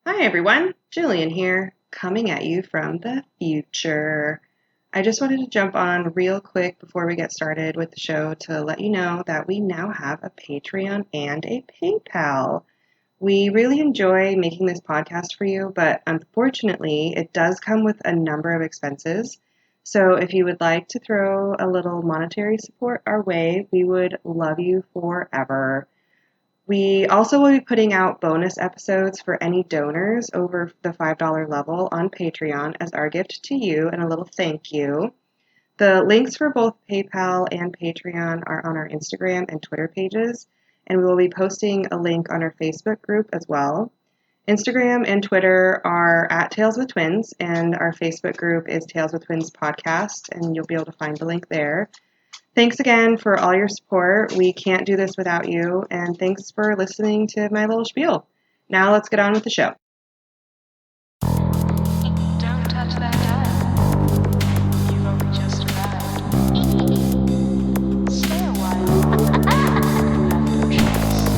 Hi everyone, Jillian here, coming at you from the future. I just wanted to jump on real quick before we get started with the show to let you know that we now have a Patreon and a PayPal. We really enjoy making this podcast for you, but unfortunately, it does come with a number of expenses. So if you would like to throw a little monetary support our way, we would love you forever. We also will be putting out bonus episodes for any donors over the $5 level on Patreon as our gift to you and a little thank you. The links for both PayPal and Patreon are on our Instagram and Twitter pages, and we will be posting a link on our Facebook group as well. Instagram and Twitter are at Tales with Twins, and our Facebook group is Tales with Twins Podcast, and you'll be able to find the link there. Thanks again for all your support. We can't do this without you, and thanks for listening to my little spiel. Now let's get on with the show. Don't touch that dial. You've only just arrived. Stay a while. You have no choice.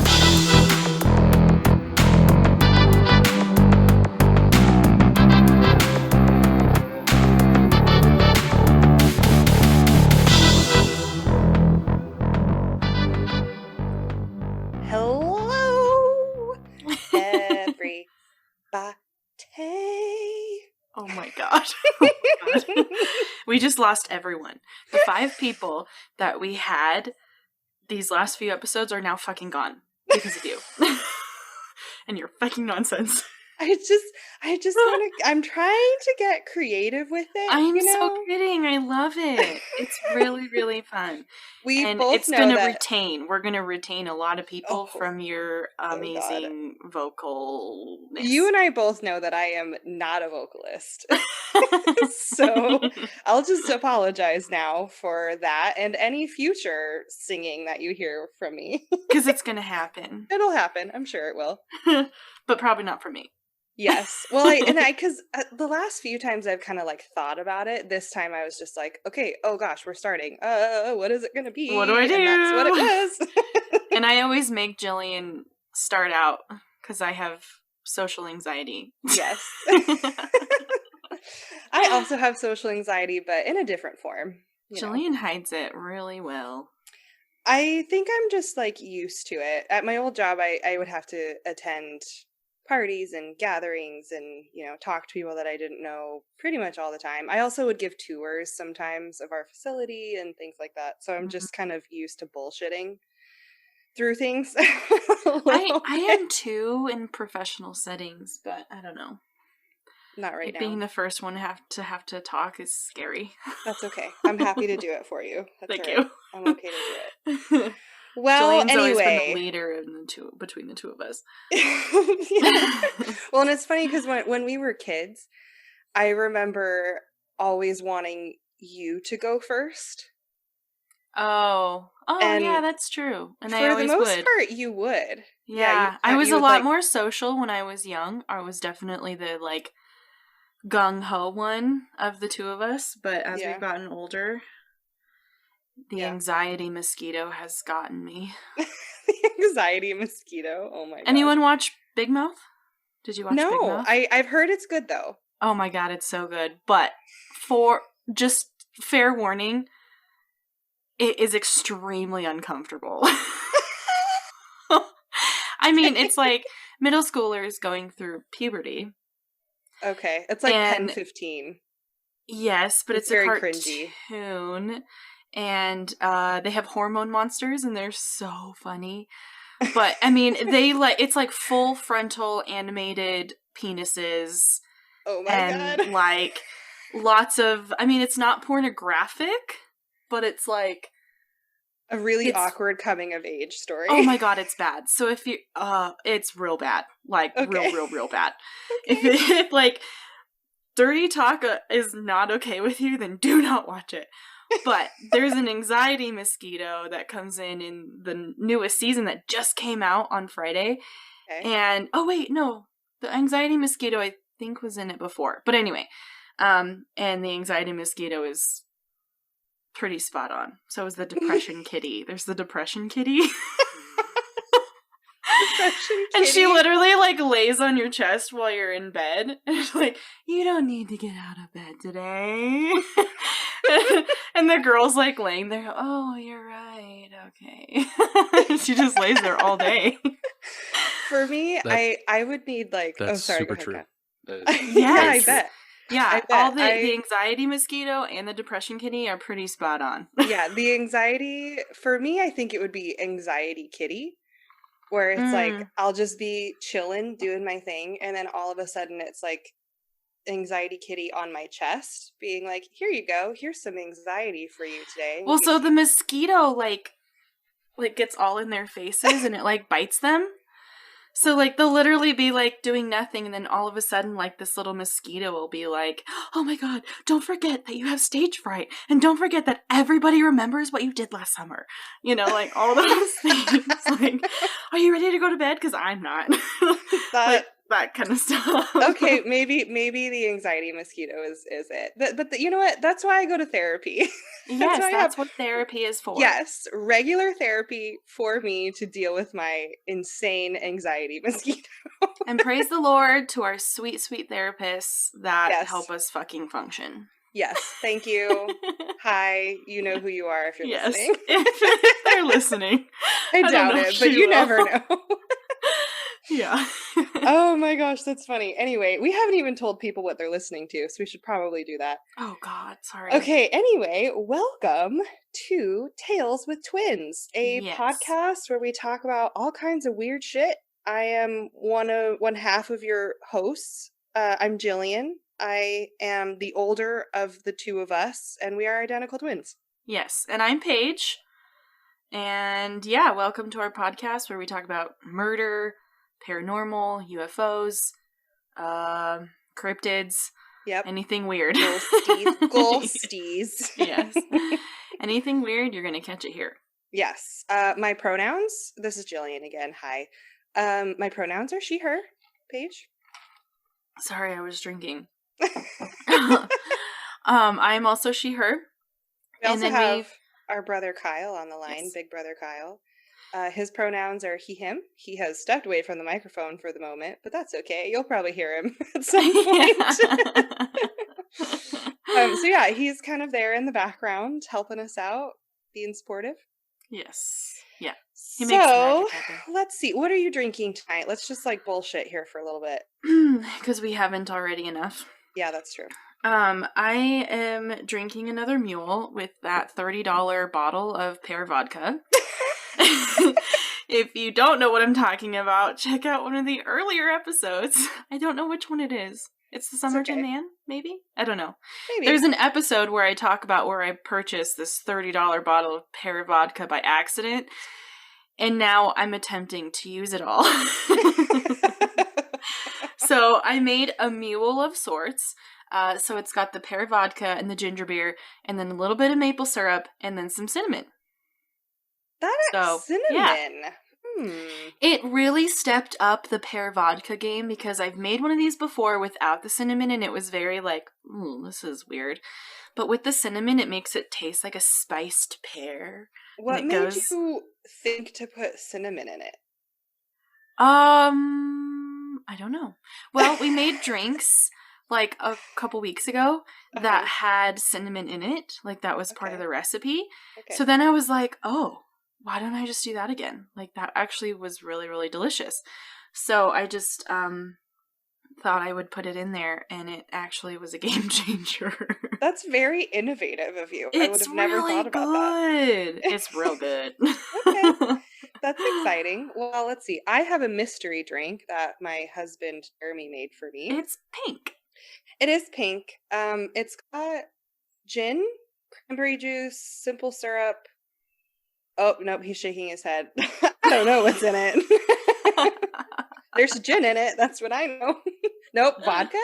Hello, everybody. Oh my god. Oh my god. We just lost everyone. The 5 people that we had these last few episodes are now fucking gone because of you. And your fucking nonsense. I just want to. I'm trying to get creative with it. I'm you know? so kidding. I love it. It's really, really fun. We And both it's know gonna that. retain. We're gonna retain a lot of people from your God. amazing vocalness. You and I both know that I am not a vocalist, so I'll just apologize now for that and any future singing that you hear from me. because it's gonna happen. It'll happen. I'm sure it will. But probably not for me. Yes. Well, because the last few times I've kind of like thought about it. This time I was just like, okay, oh gosh, we're starting. What is it going to be? What do I do? And that's what it was. And I always make Jillian start out because I have social anxiety. Yes. I also have social anxiety, but in a different form. Jillian hides it really well. I think I'm just like used to it. At my old job, I would have to attend parties and gatherings and, talk to people that I didn't know pretty much all the time. I also would give tours sometimes of our facility and things like that. So I'm just kind of used to bullshitting through things. I am too in professional settings, but I don't know. Not right now. Being the first one have to talk is scary. That's okay. I'm happy to do it for you. That's Thank all right. you. I'm okay to do it. Well, Jillian's always been the anyway. leader between the two of us. Yeah. Well, and it's funny because when we were kids, I remember always wanting you to go first. Oh, And yeah, that's true. And I for always the most would. part, you would. Yeah, I was a lot more social when I was young. I was definitely the like gung-ho one of the two of us, but as we've gotten older, the anxiety mosquito has gotten me. The anxiety mosquito. Oh my god. Anyone watch Big Mouth? Did you watch Big Mouth? I've heard it's good though. Oh my god, it's so good. But for just fair warning, it is extremely uncomfortable. I mean, it's like middle schoolers going through puberty. Okay. It's like 10-15. Yes, but it's very a cringy. cartoon. And they have hormone monsters, and they're so funny. But I mean, it's like full frontal animated penises. Oh my and god! Like lots of. I mean, it's not pornographic, but it's like a really awkward coming of age story. Oh my god, it's bad. So if you, it's real bad, like real bad. Okay. If like dirty talk is not okay with you, then do not watch it. But there's an anxiety mosquito that comes in the newest season that just came out on Friday. Okay. And, oh wait, no. The anxiety mosquito I think was in it before. But anyway, and the anxiety mosquito is pretty spot on. So is the depression kitty. There's the depression kitty. Depression And she kitty. literally like lays on your chest while you're in bed. And she's like, you don't need to get out of bed today. And the girl's like laying there, oh, you're right. Okay. She just lays there all day. For me, That- I would need like, oh, That's sorry, super go true. ahead, That Kat. is Yeah, very I Yes. true. bet. Yeah, I all bet. the anxiety mosquito and the depression kitty are pretty spot on. Yeah, the anxiety, for me, I think it would be anxiety kitty, where it's like, I'll just be chilling, doing my thing, and then all of a sudden it's like anxiety kitty on my chest, being like, here you go, here's some anxiety for you today. Well, so the mosquito like gets all in their faces and it like bites them. So like they'll literally be like doing nothing, and then all of a sudden like this little mosquito will be like, oh my god, don't forget that you have stage fright, and don't forget that everybody remembers what you did last summer. You know, like all those things. Like, are you ready to go to bed? Because I'm not. Like that kind of stuff. Okay, maybe the anxiety mosquito is it. But you know what? That's why I go to therapy. Yes, why I that's have- what therapy is for. Yes, regular therapy for me to deal with my insane anxiety mosquito. And praise the Lord to our sweet, sweet therapists that Yes. help us fucking function. Yes, thank you. Hi, you know who you are if you're Yes, listening. if they're listening. I don't doubt know it, if but she you will. never know. Yeah. Oh my gosh, that's funny. Anyway, we haven't even told people what they're listening to, so we should probably do that. Oh God, sorry. Okay, anyway, welcome to Tales with Twins, a Yes. podcast where we talk about all kinds of weird shit. I am one half of your hosts. I'm Jillian. I am the older of the two of us, and we are identical twins. Yes, and I'm Paige. And yeah, welcome to our podcast where we talk about murder, paranormal, UFOs, cryptids, Yep. anything weird. Ghosties. Yes. Anything weird, you're gonna catch it here. Yes. My pronouns, this is Jillian again. Hi. My pronouns are she, her. Paige? Sorry, I was drinking. I'm also she, her. We And also then have we've- our brother Kyle on the line, Yes. big brother Kyle. His pronouns are he, him. He has stepped away from the microphone for the moment, but that's okay. You'll probably hear him at some point. So yeah, he's kind of there in the background, helping us out, being supportive. Yes. Yeah. He makes So magic happen. let's see, what are you drinking tonight? Let's just like bullshit here for a little bit. Because we haven't already enough. Yeah, that's true. I am drinking another mule with that $30 bottle of pear vodka. If you don't know what I'm talking about, check out one of the earlier episodes. I don't know which one it is. It's the Summerton okay. Man, maybe? I don't know. Maybe. There's an episode where I talk about where I purchased this $30 bottle of pear vodka by accident, and now I'm attempting to use it all. So I made a mule of sorts. So it's got the pear vodka and the ginger beer, and then a little bit of maple syrup, and then some cinnamon. That So, cinnamon. It really stepped up the pear vodka game because I've made one of these before without the cinnamon, and it was very like, ooh, this is weird. But with the cinnamon, it makes it taste like a spiced pear. What it made goes- you think to put cinnamon in it? I don't know. Well, we made drinks like a couple weeks ago that had cinnamon in it. Like that was part of Okay. the recipe. Okay. So then I was like, oh, why don't I just do that again? Like that actually was really, really delicious. So I just thought I would put it in there, and it actually was a game changer. That's very innovative of you. I would It's have never really thought about that. good. It's real good. Okay. That's exciting. Well, let's see. I have a mystery drink that my husband Jeremy made for me. It's pink. It is pink. It's got gin, cranberry juice, simple syrup. Oh, nope, he's shaking his head. I don't know what's in it. There's gin in it. That's what I know. Nope, vodka?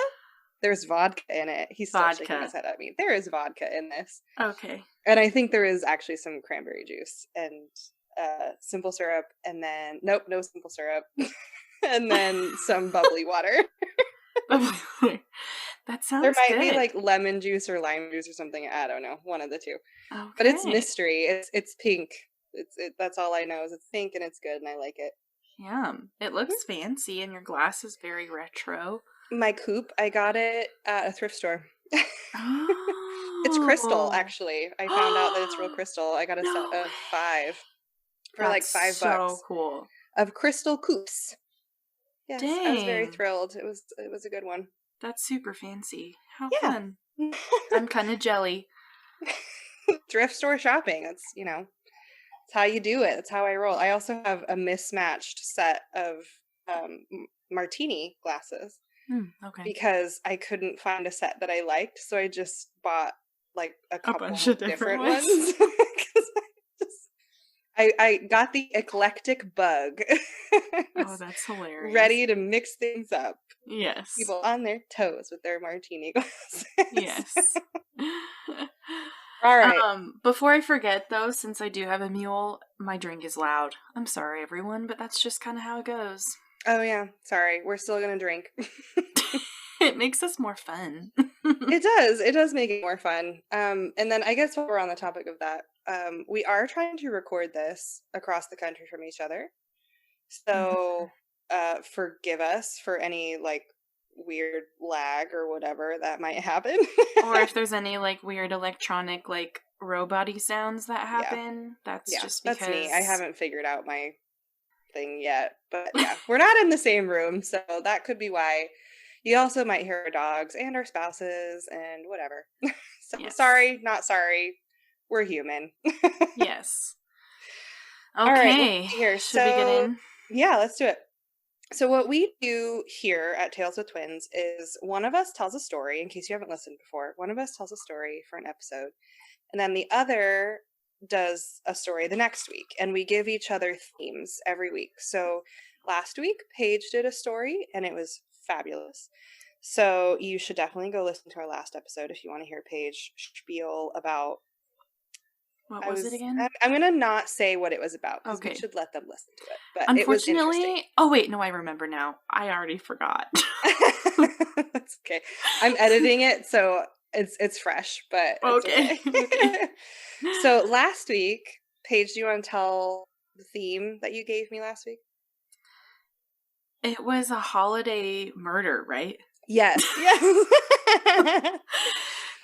There's vodka in it. He's still shaking Vodka. his head at me. There is vodka in this. Okay. And I think there is actually some cranberry juice and simple syrup, and then nope, no simple syrup. And then some bubbly water. That sounds There might good. be like lemon juice or lime juice or something. I don't know, one of the two. Okay. But it's mystery. It's pink. That's all I know is it's pink and it's good and I like it. Yum. It looks fancy, and your glass is very retro. My coupe, I got it at a thrift store. It's crystal, Oh. actually. I found out that it's real crystal. I got a No set of way. 5 for like That's $5 so cool. of crystal coupes. Yes, I was very Dang. thrilled. It was a good one. That's super fancy. How Yeah. fun. I'm kind of jelly. Thrift store shopping. That's, it's how you do it. That's how I roll. I also have a mismatched set of martini glasses Okay. because I couldn't find a set that I liked, so I just bought like a couple bunch of different ones. 'Cause I got the eclectic bug. Oh, that's hilarious. Ready to mix things up. Yes. People on their toes with their martini glasses. Yes. All right. Before I forget, though, since I do have a mule, my drink is loud. I'm sorry, everyone, but that's just kind of how it goes. Oh, yeah. Sorry. We're still going to drink. It makes us more fun. It does. It does make it more fun. And then I guess while we're on the topic of that, we are trying to record this across the country from each other. So forgive us for any like weird lag or whatever that might happen. Or if there's any like weird electronic like robot-y sounds that happen, that's just because that's me. I haven't figured out my thing yet. But yeah, we're not in the same room, so that could be why. You also might hear our dogs and our spouses and whatever. So Yes. sorry, not sorry. We're human. Yes. All right, Okay. let's see here. Should we get in? Yeah, let's do it. So what we do here at Tales with Twins is one of us tells a story, in case you haven't listened before. One of us tells a story for an episode, and then the other does a story the next week, and we give each other themes every week. So last week, Paige did a story, and it was fabulous. So you should definitely go listen to our last episode if you want to hear Paige spiel about... What was it again? I'm going to not say what it was about, because we Okay. should let them listen to it. But Unfortunately, it was interesting. oh wait, no, I remember now. I already forgot. That's okay. I'm editing it, so it's fresh, but it's Okay. okay. So last week, Paige, do you want to tell the theme that you gave me last week? It was a holiday murder, right? Yes. Yes.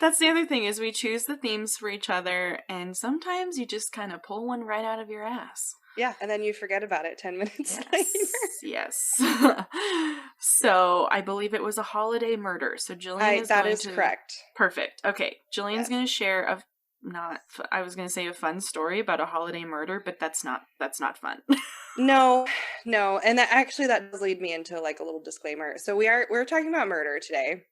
That's the other thing, is we choose the themes for each other, and sometimes you just kind of pull one right out of your ass. Yeah, and then you forget about it 10 minutes Yes. later. Yes. So I believe it was a holiday murder. So Jillian That is correct. Perfect. Okay. Jillian's Yes. going to share I was going to say a fun story about a holiday murder, but that's not fun. No. And that does lead me into like a little disclaimer. So we're talking about murder today.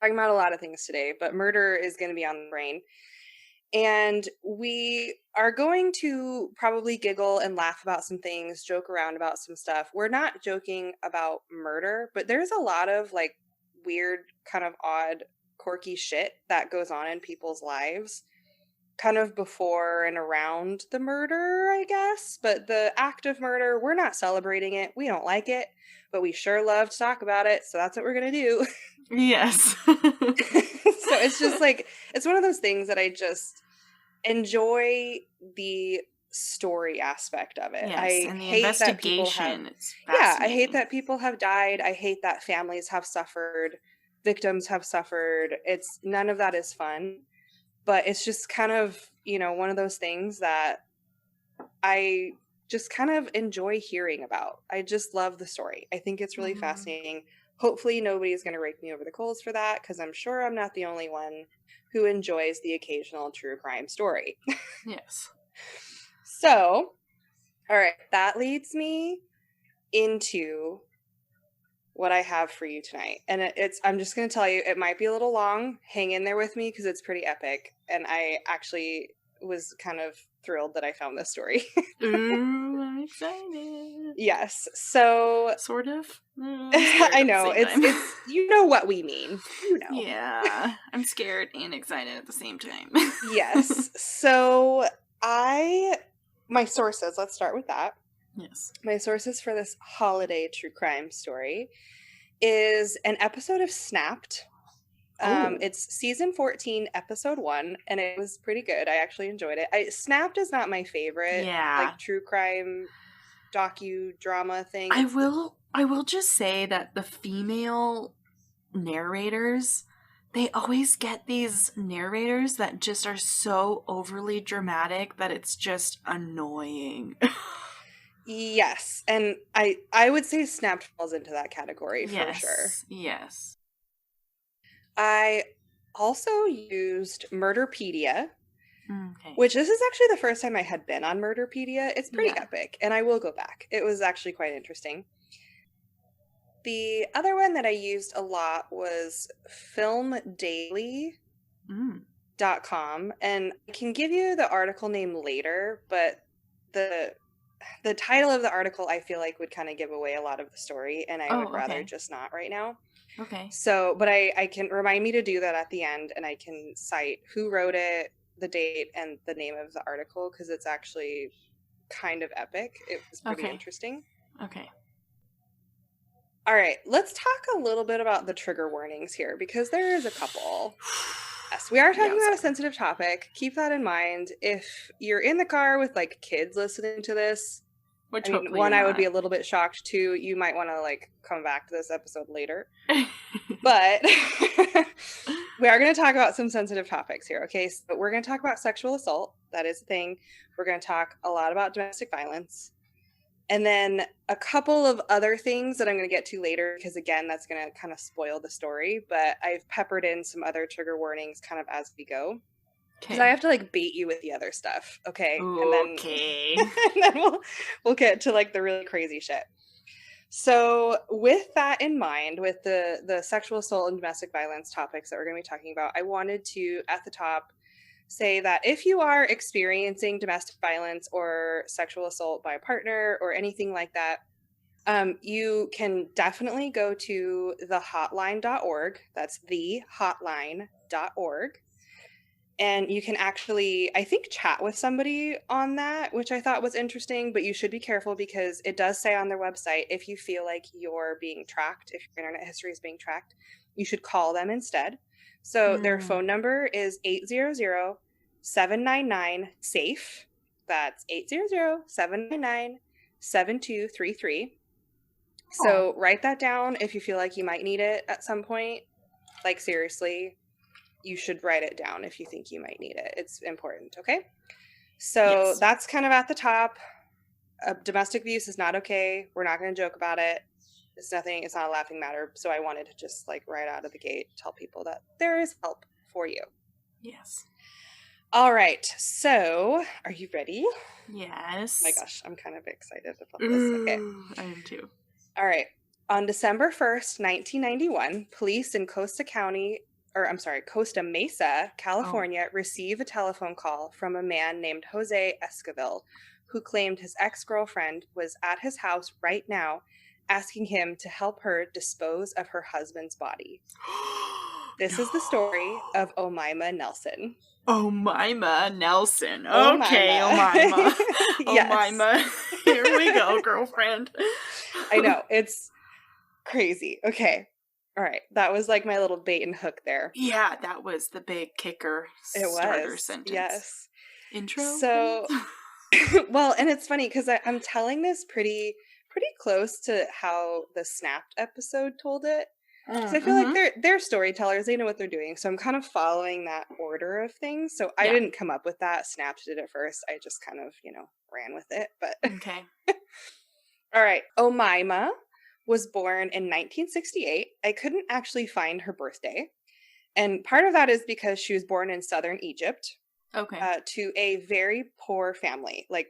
Talking about a lot of things today, but murder is going to be on the brain. And we are going to probably giggle and laugh about some things, joke around about some stuff. We're not joking about murder, but there's a lot of like weird, kind of odd, quirky shit that goes on in people's lives, kind of before and around the murder, I guess. But the act of murder, we're not celebrating it. We don't like it, but we sure love to talk about it. So that's what we're going to do. Yes. So it's just like, it's one of those things that I just enjoy the story aspect of it. Yes, I and the hate that people investigation. have, It's I hate fascinating. that people have died. I hate that families have suffered, victims have suffered. It's none of that is fun, but it's just kind of, one of those things that I just kind of enjoy hearing about. I just love the story. I think it's really fascinating. Hopefully nobody's going to rake me over the coals for that, because I'm sure I'm not the only one who enjoys the occasional true crime story. Yes. So, all right, that leads me into what I have for you tonight. And I'm just going to tell you, it might be a little long. Hang in there with me, because it's pretty epic. And I actually was kind of thrilled that I found this story. Ooh, I'm excited. Yes. So Sort of. I know it's you know what we mean. Yeah, I'm scared and excited at the same time. Yes. So my sources. Let's start with that. Yes. My sources for this holiday true crime story is an episode of Snapped. It's season 14, episode 1, and it was pretty good. I actually enjoyed it. Snapped is not my favorite, like true crime docudrama thing. I will just say that the female narrators, they always get these narrators that just are so overly dramatic that it's just annoying. Yes, and I would say Snapped falls into that category for sure. Yes. I also used Murderpedia, Okay. which this is actually the first time I had been on Murderpedia. It's pretty Yeah. epic, and I will go back. It was actually quite interesting. The other one that I used a lot was filmdaily.com, and I can give you the article name later, but the title of the article I feel like would kind of give away a lot of the story, and I would rather okay. just not right now. Okay. So, but I can remind me to do that at the end, and I can cite who wrote it, the date, and the name of the article, because it's actually kind of epic. It was pretty interesting. Okay. All right, let's talk a little bit about the trigger warnings here, because there is a couple. Yes, we are talking about a sensitive topic. Keep that in mind. If you're in the car with like kids listening to this, Which I mean, one, I would be a little bit shocked. Two, you might want to like come back to this episode later. But we are going to talk about some sensitive topics here, okay? So we're going to talk about sexual assault. That is a thing. We're going to talk a lot about domestic violence. And then a couple of other things that I'm going to get to later, because again, that's going to kind of spoil the story. But I've peppered in some other trigger warnings kind of as we go. Because I have to like bait you with the other stuff, okay? Okay. And then we'll get to like the really crazy shit. So with that in mind, with the sexual assault and domestic violence topics that we're going to be talking about, I wanted to, at the top, say that if you are experiencing domestic violence or sexual assault by a partner or anything like that, you can definitely go to thehotline.org. That's thehotline.org. And you can actually, I think, chat with somebody on that, which I thought was interesting, but you should be careful because it does say on their website, if you feel like you're being tracked, if your internet history is being tracked, you should call them instead. So their phone number is 800-799-SAFE. That's 800-799-7233. So write that down if you feel like you might need it at some point. Like, seriously. You should write it down if you think you might need it. It's important, okay? So that's kind of at the top. Domestic abuse is not okay. We're not going to joke about it. It's nothing. It's not a laughing matter. So I wanted to just like right out of the gate tell people that there is help for you. Yes. All right. So are you ready? Yes. Oh my gosh, I'm kind of excited about this. Okay. I am too. All right. On December 1st, 1991, police in Costa Mesa, California, receive a telephone call from a man named Jose Esquivel, who claimed his ex-girlfriend was at his house right now, asking him to help her dispose of her husband's body. This is the story of Omaima Nelson. Omaima Nelson. Okay, Omaima. Yes. Omaima. Here we go, girlfriend. I know. It's crazy. Okay. All right. That was like my little bait and hook there. Yeah, that was the big kicker starter sentence. Yes. Intro? So, well, and it's funny because I'm telling this pretty close to how the Snapped episode told it. Because I feel like they're storytellers. They know what they're doing. So I'm kind of following that order of things. So I didn't come up with that. Snapped did it first. I just kind of, ran with it. But okay. All right. Omaima was born in 1968. I couldn't actually find her birthday. And part of that is because she was born in southern Egypt. Okay. To a very poor family, like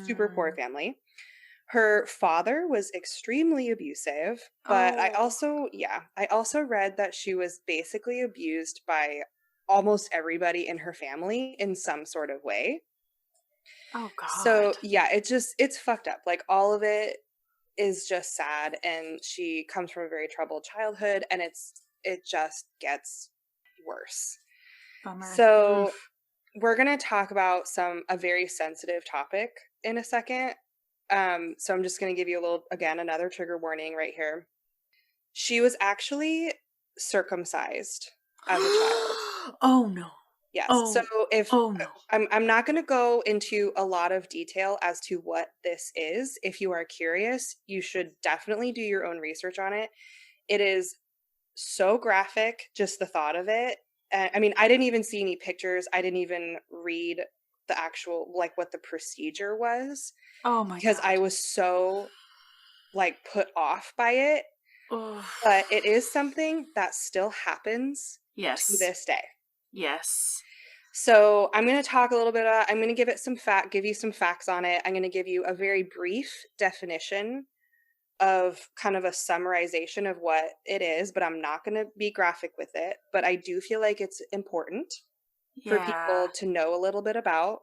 super poor family. Her father was extremely abusive, but I also read that she was basically abused by almost everybody in her family in some sort of way. Oh God. So yeah, it's fucked up. Like all of it is just sad, and she comes from a very troubled childhood, and it just gets worse. Bummer. So we're going to talk about a very sensitive topic in a second. So I'm just going to give you another trigger warning right here. She was actually circumcised as a child. Oh no. Yes. So Oh. if Oh no. I'm not going to go into a lot of detail as to what this is. If you are curious, you should definitely do your own research on it. It is so graphic, just the thought of it. I mean, I didn't even see any pictures. I didn't even read the actual, like, what the procedure was, Oh my because I god. was so, like, put off by it. Oh. But it is something that still happens to Yes. this day. Yes. So I'm going to talk a little bit. I'm going to give you some facts on it. I'm going to give you a very brief definition of kind of a summarization of what it is, but I'm not going to be graphic with it. But I do feel like it's important for Yeah. people to know a little bit about,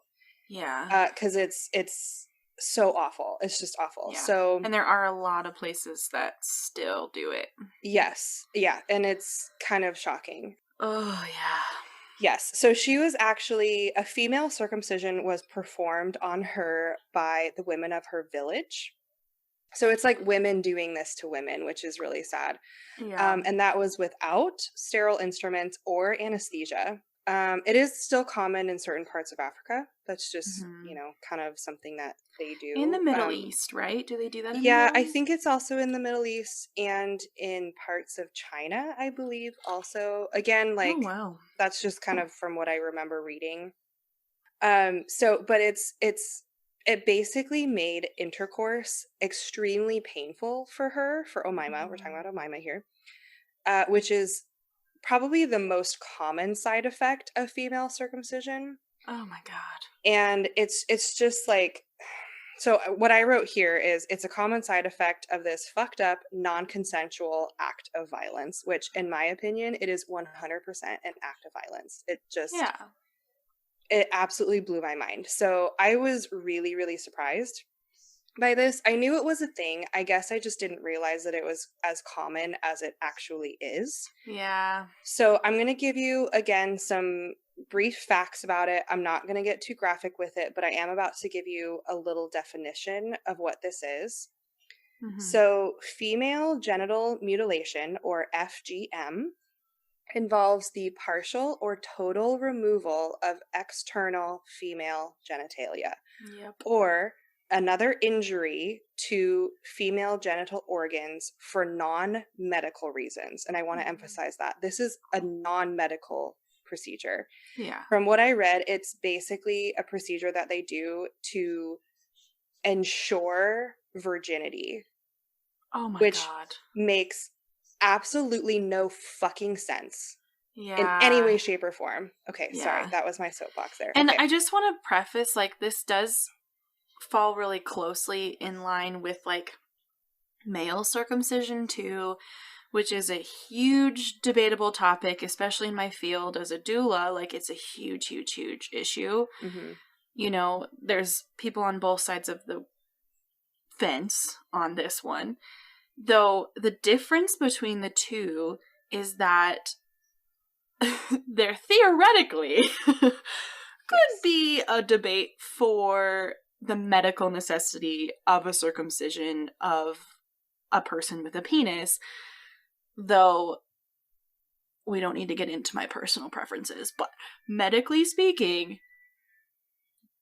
Yeah. because it's so awful. It's just awful. Yeah. So And there are a lot of places that still do it. yes, yeah, and it's kind of shocking. Oh yeah. Yes. So she was actually a female circumcision was performed on her by the women of her village. So it's like women doing this to women, which is really sad. Yeah. And that was without sterile instruments or anesthesia. It is still common in certain parts of Africa. That's just, Mhm. kind of something that they do. In the Middle East, right? Do they do that in the Yeah, Middle I East? think it's also in the Middle East and in parts of China, I believe also. Again, Oh like wow. that's just kind of from what I remember reading. But it basically made intercourse extremely painful for her, for Omaima. We're talking about Omaima here, which is probably the most common side effect of female circumcision. Oh my god. And it's just like, so what I wrote here is it's a common side effect of this fucked up non-consensual act of violence, which in my opinion, it is 100% an act of violence. Yeah. It absolutely blew my mind. So I was really, really surprised by this. I knew it was a thing. I guess I just didn't realize that it was as common as it actually is. Yeah. So I'm going to give you, again, some brief facts about it. I'm not going to get too graphic with it, but I am about to give you a little definition of what this is. Mhm. So, female genital mutilation, or FGM, involves the partial or total removal of external female genitalia, Yep. or another injury to female genital organs for non-medical reasons. And I want to Mhm. emphasize that this is a non-medical procedure. Yeah. From what I read, it's basically a procedure that they do to ensure virginity, Oh my which god. makes absolutely no fucking sense in any Yeah. way, shape, or form. Okay, sorry, Yeah. that was my soapbox there. And Okay. I just want to preface, like, this does fall really closely in line with, like, male circumcision too, which is a huge debatable topic, especially in my field as a doula. Like, it's a huge, huge, huge issue. Mm-hmm. You know, there's people on both sides of the fence on this one. Though the difference between the two is that there theoretically could be a debate for the medical necessity of a circumcision of a person with a penis, though we don't need to get into my personal preferences, but medically speaking,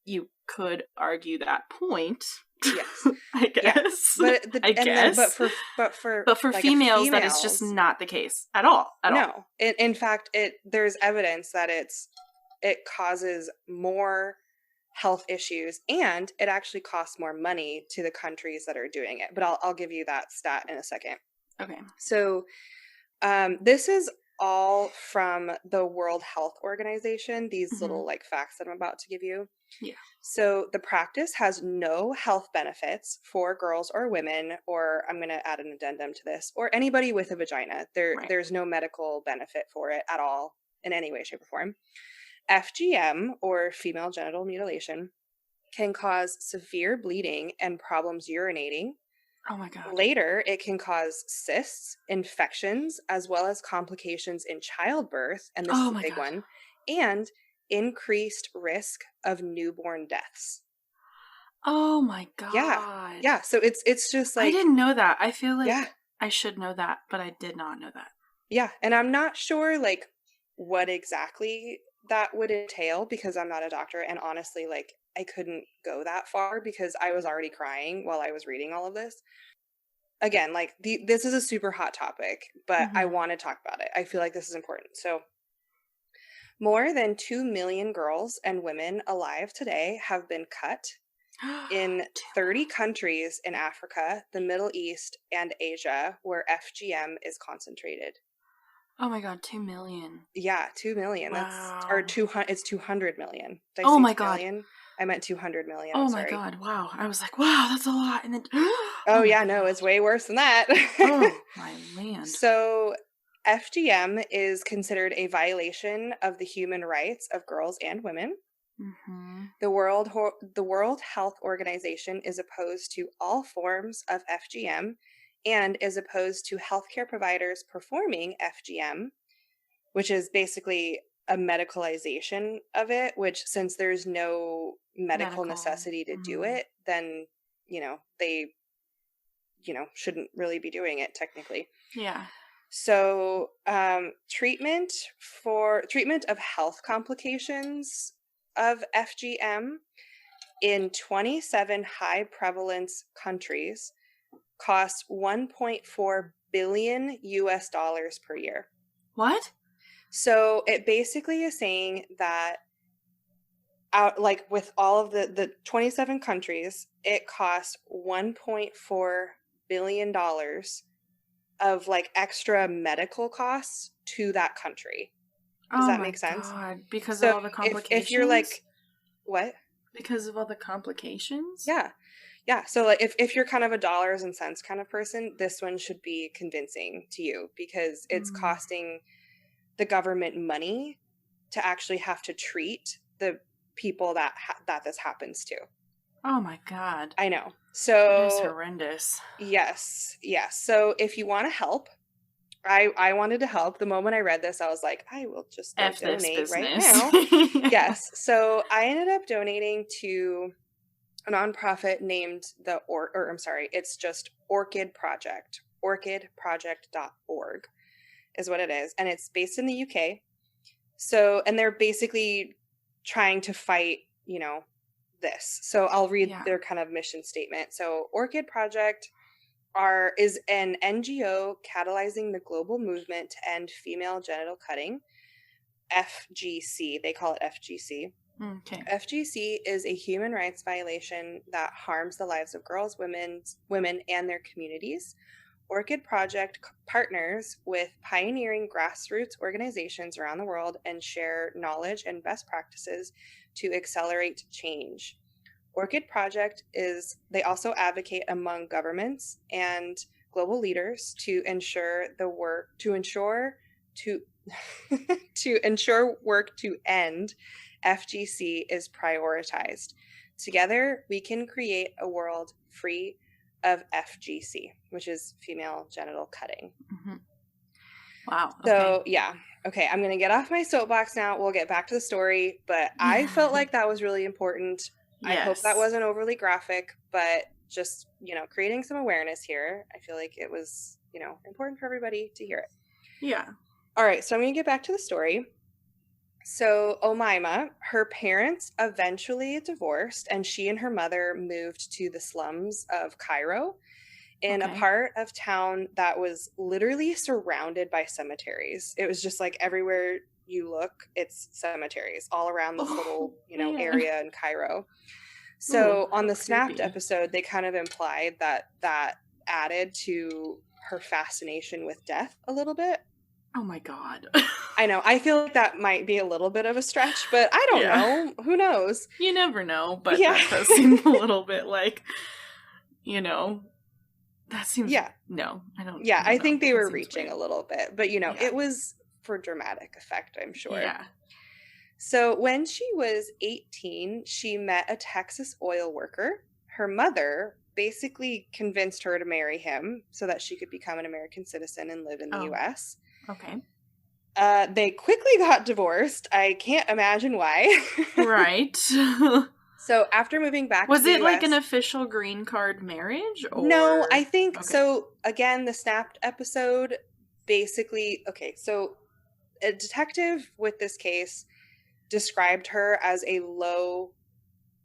you could argue that point. Yes. I guess. But for like, females, that is just not the case at all. No. In fact, there's evidence that it causes more health issues, and it actually costs more money to the countries that are doing it. But I'll give you that stat in a second. Okay. So, this is all from the World Health Organization, these little like facts that I'm about to give you. Yeah. So the practice has no health benefits for girls or women, or I'm going to add an addendum to this, or anybody with a vagina. There's no medical benefit for it at all in any way, shape, or form. FGM, or female genital mutilation, can cause severe bleeding and problems urinating. Oh my god. Later, it can cause cysts, infections, as well as complications in childbirth, and this is a big one, and increased risk of newborn deaths. Oh my god. Yeah. So it's just like, I didn't know that. I feel like I should know that, but I did not know that. Yeah, and I'm not sure like what exactly that would entail, because I'm not a doctor, and honestly, like, I couldn't go that far because I was already crying while I was reading all of this. Again, like, this is a super hot topic, but I want to talk about it. I feel like this is important. So, more than 2 million girls and women alive today have been cut in 30 countries in Africa, the Middle East, and Asia, where FGM is concentrated. Oh my god, 2 million. Yeah, 2 million. Wow. That's, or 200, it's 200 million. Did I Oh say my 2 god. million? I meant 200 million. Oh I'm my sorry. god, wow. I was like, wow, that's a lot. And then, Oh, my yeah, no, it's God. way worse than that. Oh my land. So, FGM is considered a violation of the human rights of girls and women. Mm-hmm. The World Health Organization is opposed to all forms of FGM and is opposed to healthcare providers performing FGM, which is basically a medicalization of it, which, since there's no medical necessity to do it, then, they, shouldn't really be doing it technically. Yeah. So, treatment of health complications of FGM in 27 high prevalence countries costs $1.4 billion per year. What? So it basically is saying that with all of the 27 countries, it costs $1.4 billion of extra medical costs to that country. Does that make sense? Oh my god, because of all the complications? If you're what? Because of all the complications? Yeah. Yeah. So if you're kind of a dollars and cents kind of person, this one should be convincing to you, because it's costing the government money to actually have to treat the people that this happens to. Oh my god. I know. So it's horrendous. Yes. Yes. So if you want to help, I wanted to help. The moment I read this, I was like, I will just donate right now. Yes. So I ended up donating to a nonprofit named it's just Orchid Project. Orchidproject.org is what it is. And it's based in the UK. So, and they're basically trying to fight, this. So I'll read their kind of mission statement. So Orchid Project is an NGO catalyzing the global movement to end female genital cutting. FGC, they call it FGC. Okay. FGC is a human rights violation that harms the lives of girls, women, and their communities. Orchid Project partners with pioneering grassroots organizations around the world and share knowledge and best practices to accelerate change. Orchid Project they also advocate among governments and global leaders to ensure work to end FGC is prioritized. Together, we can create a world free of FGC, which is female genital cutting. Mm-hmm. Wow. Okay. So, yeah. Okay, I'm going to get off my soapbox now. We'll get back to the story, but I felt like that was really important. Yes. I hope that wasn't overly graphic, but just, creating some awareness here. I feel like it was, important for everybody to hear it. Yeah. All right, so I'm going to get back to the story. So Omaima, her parents eventually divorced, and she and her mother moved to the slums of Cairo in a part of town that was literally surrounded by cemeteries. It was just like everywhere you look, it's cemeteries all around this little, area in Cairo. So on the Snapped episode, they kind of implied that added to her fascination with death a little bit. Oh my god. I know. I feel like that might be a little bit of a stretch, but I don't know. Who knows? You never know, but that does seem a little bit like, that seems... Yeah. No, I don't... Yeah, I think they were reaching a little bit, but, it was for dramatic effect, I'm sure. Yeah. So when she was 18, she met a Texas oil worker. Her mother basically convinced her to marry him so that she could become an American citizen and live in the U.S. Okay. They quickly got divorced. I can't imagine why. Right. So after moving back was to the it US, like an official green card marriage? Or... No, I think so. Again, the Snapped episode basically, so a detective with this case described her as a low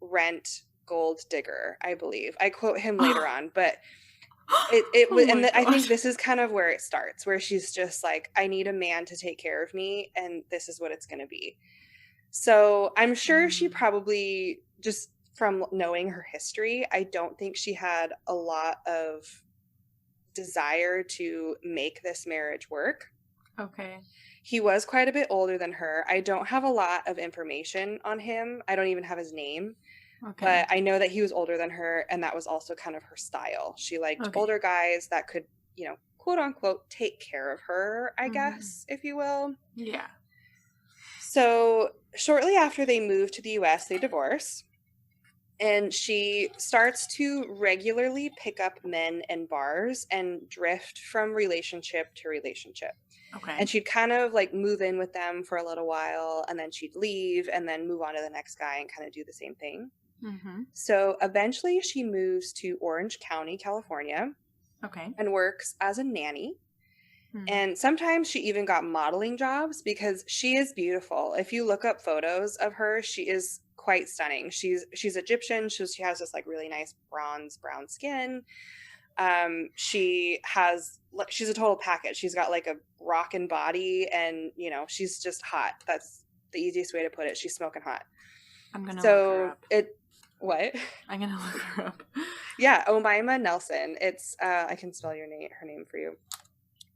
rent gold digger, I believe. I quote him later on, but it was, Oh my I think God. this is kind of where it starts, where she's just like, I need a man to take care of me, and this is what it's going to be. So I'm sure she probably, just from knowing her history, I don't think she had a lot of desire to make this marriage work. Okay. He was quite a bit older than her. I don't have a lot of information on him. I don't even have his name. Okay. But I know that he was older than her, and that was also kind of her style. She liked Okay. older guys that could, you know, quote unquote, take care of her, I guess, if you will. Yeah. So shortly after they move to the US, they divorce. And she starts to regularly pick up men in bars and drift from relationship to relationship. Okay. And she'd kind of like move in with them for a little while, and then she'd leave and then move on to the next guy and kind of do the same thing. Mm-hmm. So eventually she moves to Orange County, California, Okay. and works as a nanny. Hmm. And sometimes she even got modeling jobs because she is beautiful. If you look up photos of her, she is quite stunning. She's Egyptian. She has this like really nice bronze brown skin. She's a total package. She's got like a rockin' body, and you know, she's just hot. That's the easiest way to put it. She's smoking hot. I'm gonna look her up. What? I'm gonna look her up. Yeah, Omaima Nelson. It's I can spell her name for you.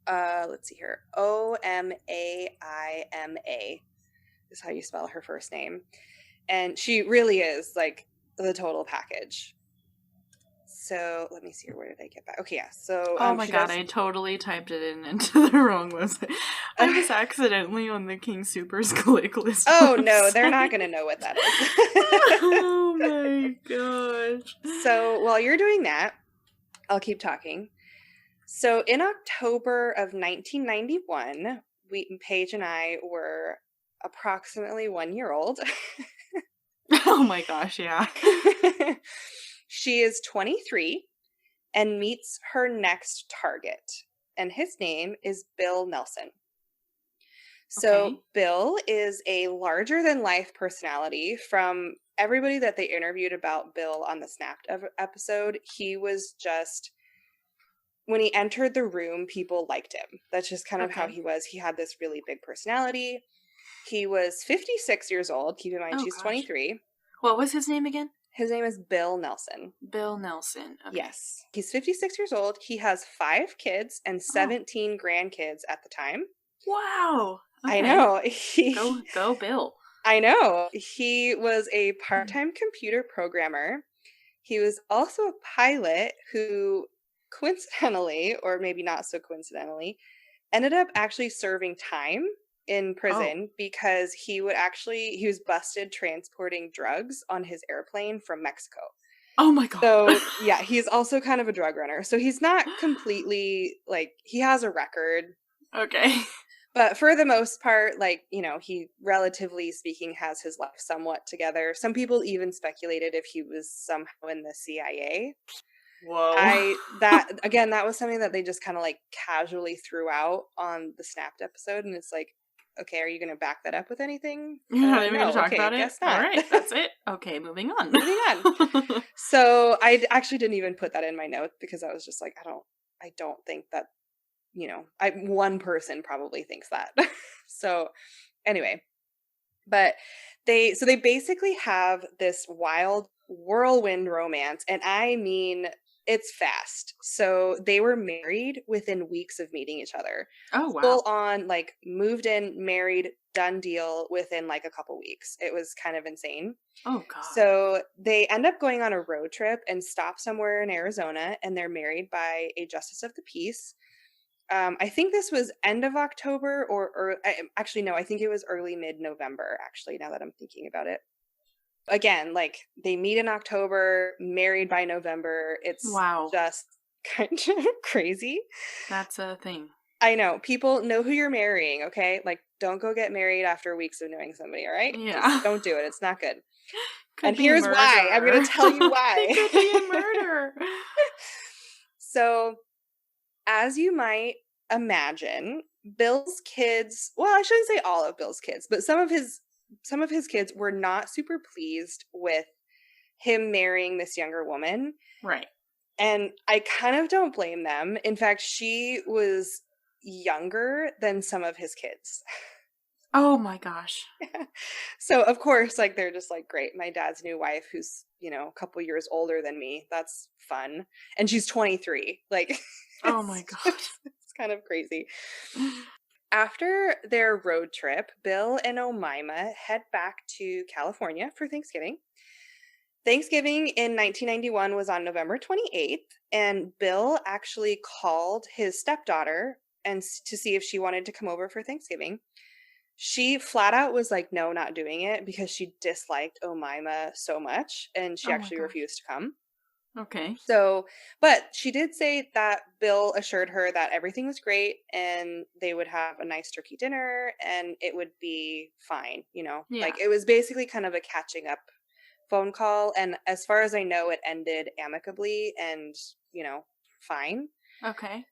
Let's see here. Omaima is how you spell her first name. And she really is like the total package. So let me see here. Where did I get back? Okay, yeah. So Oh my God, I totally typed it into the wrong website. I was accidentally on the King Supers click list. Oh website. no, they're not gonna know what that is. Oh my gosh. So while you're doing that, I'll keep talking. So in October of 1991, Paige and I were approximately 1 year old. Oh my gosh, yeah. She is 23 and meets her next target, and his name is Bill Nelson. So Okay. Bill is a larger than life personality. From everybody that they interviewed about Bill on the Snapped episode, he was just, when he entered the room, people liked him. That's just kind of how he was. He had this really big personality. He was 56 years old. Keep in mind, she's 23. What was his name again? His name is Bill Nelson. Bill Nelson. Okay. Yes. He's 56 years old. He has 5 kids and 17 grandkids at the time. Wow. Okay. I know. Go Bill. I know. He was a part-time computer programmer. He was also a pilot who coincidentally, or maybe not so coincidentally, ended up actually serving time in prison because he was busted transporting drugs on his airplane from Mexico. Oh my God. So yeah, he's also kind of a drug runner. So he's not completely like, he has a record. Okay. But for the most part, like, you know, he relatively speaking has his life somewhat together. Some people even speculated if he was somehow in the CIA. Whoa. That was something that they just kind of like casually threw out on the Snapped episode, and it's like, okay, are you going to back that up with anything? You're not even no, going to talk okay, about it? Guess not. All right, that's it. Okay, moving on. Moving on. So I actually didn't even put that in my notes because I was just like, I don't think that, you know, one person probably thinks that. So anyway, but they basically have this wild whirlwind romance, and I mean, it's fast. So they were married within weeks of meeting each other. Oh, wow. Full on, like, moved in, married, done deal within like a couple weeks. It was kind of insane. Oh, God. So they end up going on a road trip and stop somewhere in Arizona, and they're married by a justice of the peace. I think this was end of October or actually, no, I think it was early mid-November, actually, now that I'm thinking about it. Again, like, they meet in October, married by November. It's just kind of crazy. That's a thing. I know. People know who you're marrying, okay? Like, don't go get married after weeks of knowing somebody, all right? Yeah. Just don't do it. It's not good. And here's why. I'm going to tell you why. It could be a murder. So, as you might imagine, Bill's kids, well, I shouldn't say all of Bill's kids, but some of his some of his kids were not super pleased with him marrying this younger woman. Right. And I kind of don't blame them. In fact, she was younger than some of his kids. Oh my gosh. So, of course, like, they're just like, great, my dad's new wife, who's, a couple years older than me. That's fun. And she's 23. Like, Oh my God. it's kind of crazy. After their road trip, Bill and Omaima head back to California for Thanksgiving. Thanksgiving in 1991 was on November 28th, and Bill actually called his stepdaughter to see if she wanted to come over for Thanksgiving. She flat out was like, no, not doing it, because she disliked Omaima so much, and she Oh my actually gosh. refused to come. Okay. So, but she did say that Bill assured her that everything was great and they would have a nice turkey dinner and it would be fine, Yeah. Like, it was basically kind of a catching up phone call. And as far as I know, it ended amicably and, fine. Okay.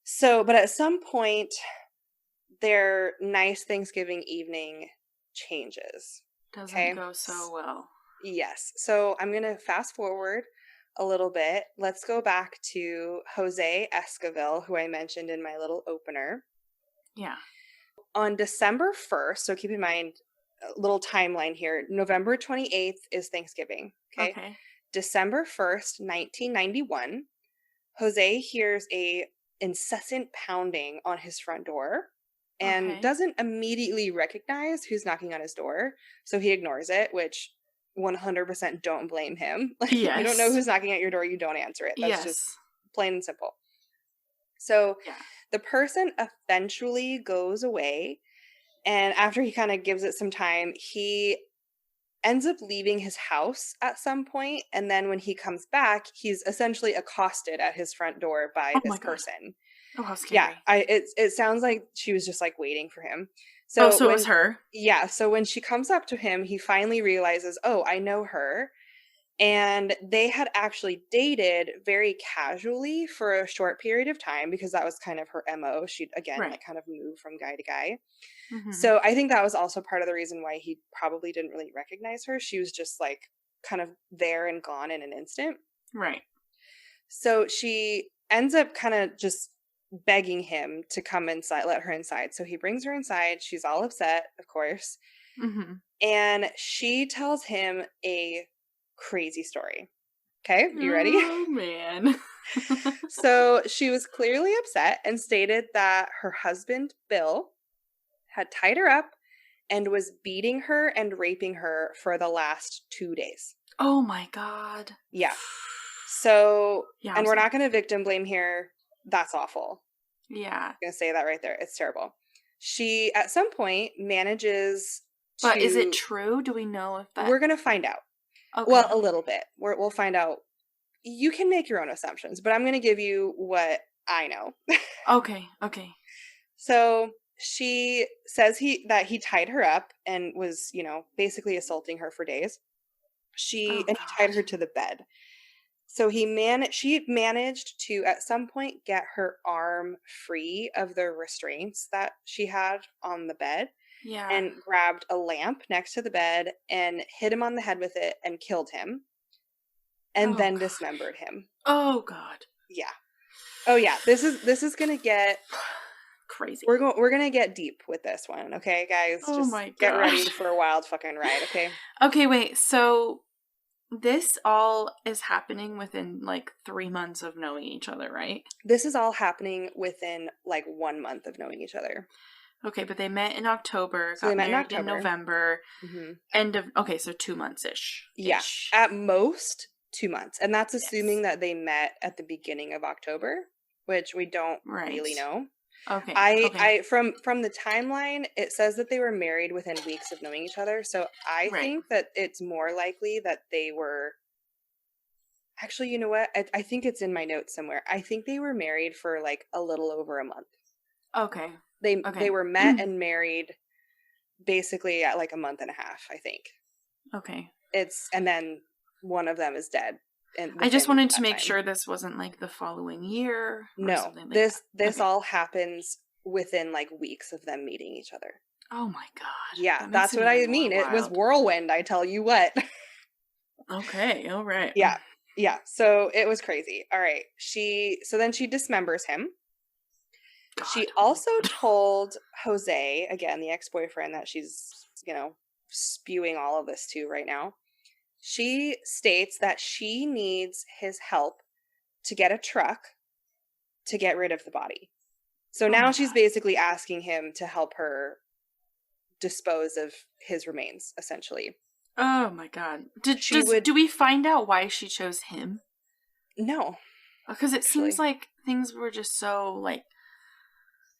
So, but at some point, their nice Thanksgiving evening changes. Doesn't go so well. Yes. So I'm going to fast forward a little bit. Let's go back to Jose Esquivel, who I mentioned in my little opener. Yeah. On December 1st, so keep in mind a little timeline here. November 28th is Thanksgiving. Okay. December 1st, 1991, Jose hears a incessant pounding on his front door and doesn't immediately recognize who's knocking on his door. So he ignores it, which 100% don't blame him. Like, Yes. You don't know who's knocking at your door, you don't answer it. That's just plain and simple. So the person eventually goes away, and after he kind of gives it some time, he ends up leaving his house at some point, and then when he comes back, he's essentially accosted at his front door by this person. Oh, how scary. Yeah, it sounds like she was just like waiting for him. So it was her? Yeah, so when she comes up to him, he finally realizes, oh, I know her. And they had actually dated very casually for a short period of time because that was kind of her MO. She'd, again, like kind of move from guy to guy. Mm-hmm. So I think that was also part of the reason why he probably didn't really recognize her. She was just like kind of there and gone in an instant. Right. So she ends up kind of just begging him to come inside, let her inside. So he brings her inside. She's all upset, of course. Mm-hmm. And she tells him a crazy story. Okay, you ready? Oh, man. So she was clearly upset and stated that her husband, Bill, had tied her up and was beating her and raping her for the last 2 days. Oh, my God. Yeah. So, and we're not going to victim blame here. That's awful. Yeah. I'm going to say that right there. It's terrible. She, at some point, manages to... But is it true? Do we know if that... We're going to find out. Okay. Well, a little bit. We'll find out. You can make your own assumptions, but I'm going to give you what I know. Okay. So she says that he tied her up and was, basically assaulting her for days. He tied her to the bed. So she managed to, at some point, get her arm free of the restraints that she had on the bed. Yeah. And grabbed a lamp next to the bed and hit him on the head with it and killed him. And then dismembered him. Oh, God. Yeah. Oh, yeah. This is going to get crazy. We're going to get deep with this one, okay, guys? Oh, my God. Get ready for a wild fucking ride, okay? Okay, wait. So this all is happening within, 3 months of knowing each other, right? This is all happening within, 1 month of knowing each other. Okay, but they met in October, got married in November, mm-hmm. So 2 months-ish. Yeah, at most 2 months. And that's assuming that they met at the beginning of October, which we don't really know. Okay. I from the timeline, it says that they were married within weeks of knowing each other. So I think that it's more likely that they were... Actually, you know what? I think it's in my notes somewhere. I think they were married for a little over a month. Okay. They were met and married basically at a month and a half, I think. Okay. And then one of them is dead. And I just wanted to make sure this wasn't the following year. No, this all happens within weeks of them meeting each other. Oh my god. Yeah, That makes that's it what I even more mean. It was wild. whirlwind, I tell you what. Okay, all right. Yeah. Yeah. So it was crazy. All right. So then she dismembers him. God. She Oh my also God. told Jose, again, the ex-boyfriend that she's, spewing all of this to right now. She states that she needs his help to get a truck to get rid of the body. So Oh now my she's God. basically asking him to help her dispose of his remains, essentially. Oh my god. She would Do we find out why she chose him? no, Because it seems actually. like things were just so, like,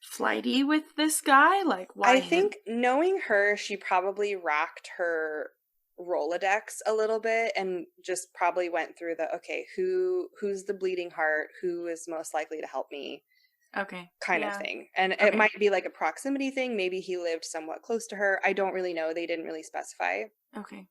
flighty with this guy. Like, why I him? think knowing her, she probably racked her Rolodex a little bit and just probably went through who's the bleeding heart, who is most likely to help me, Okay. kind of Yeah. thing. And Okay. it might be like a proximity thing. Maybe he lived somewhat close to her. I don't really know. They didn't really specify. Okay.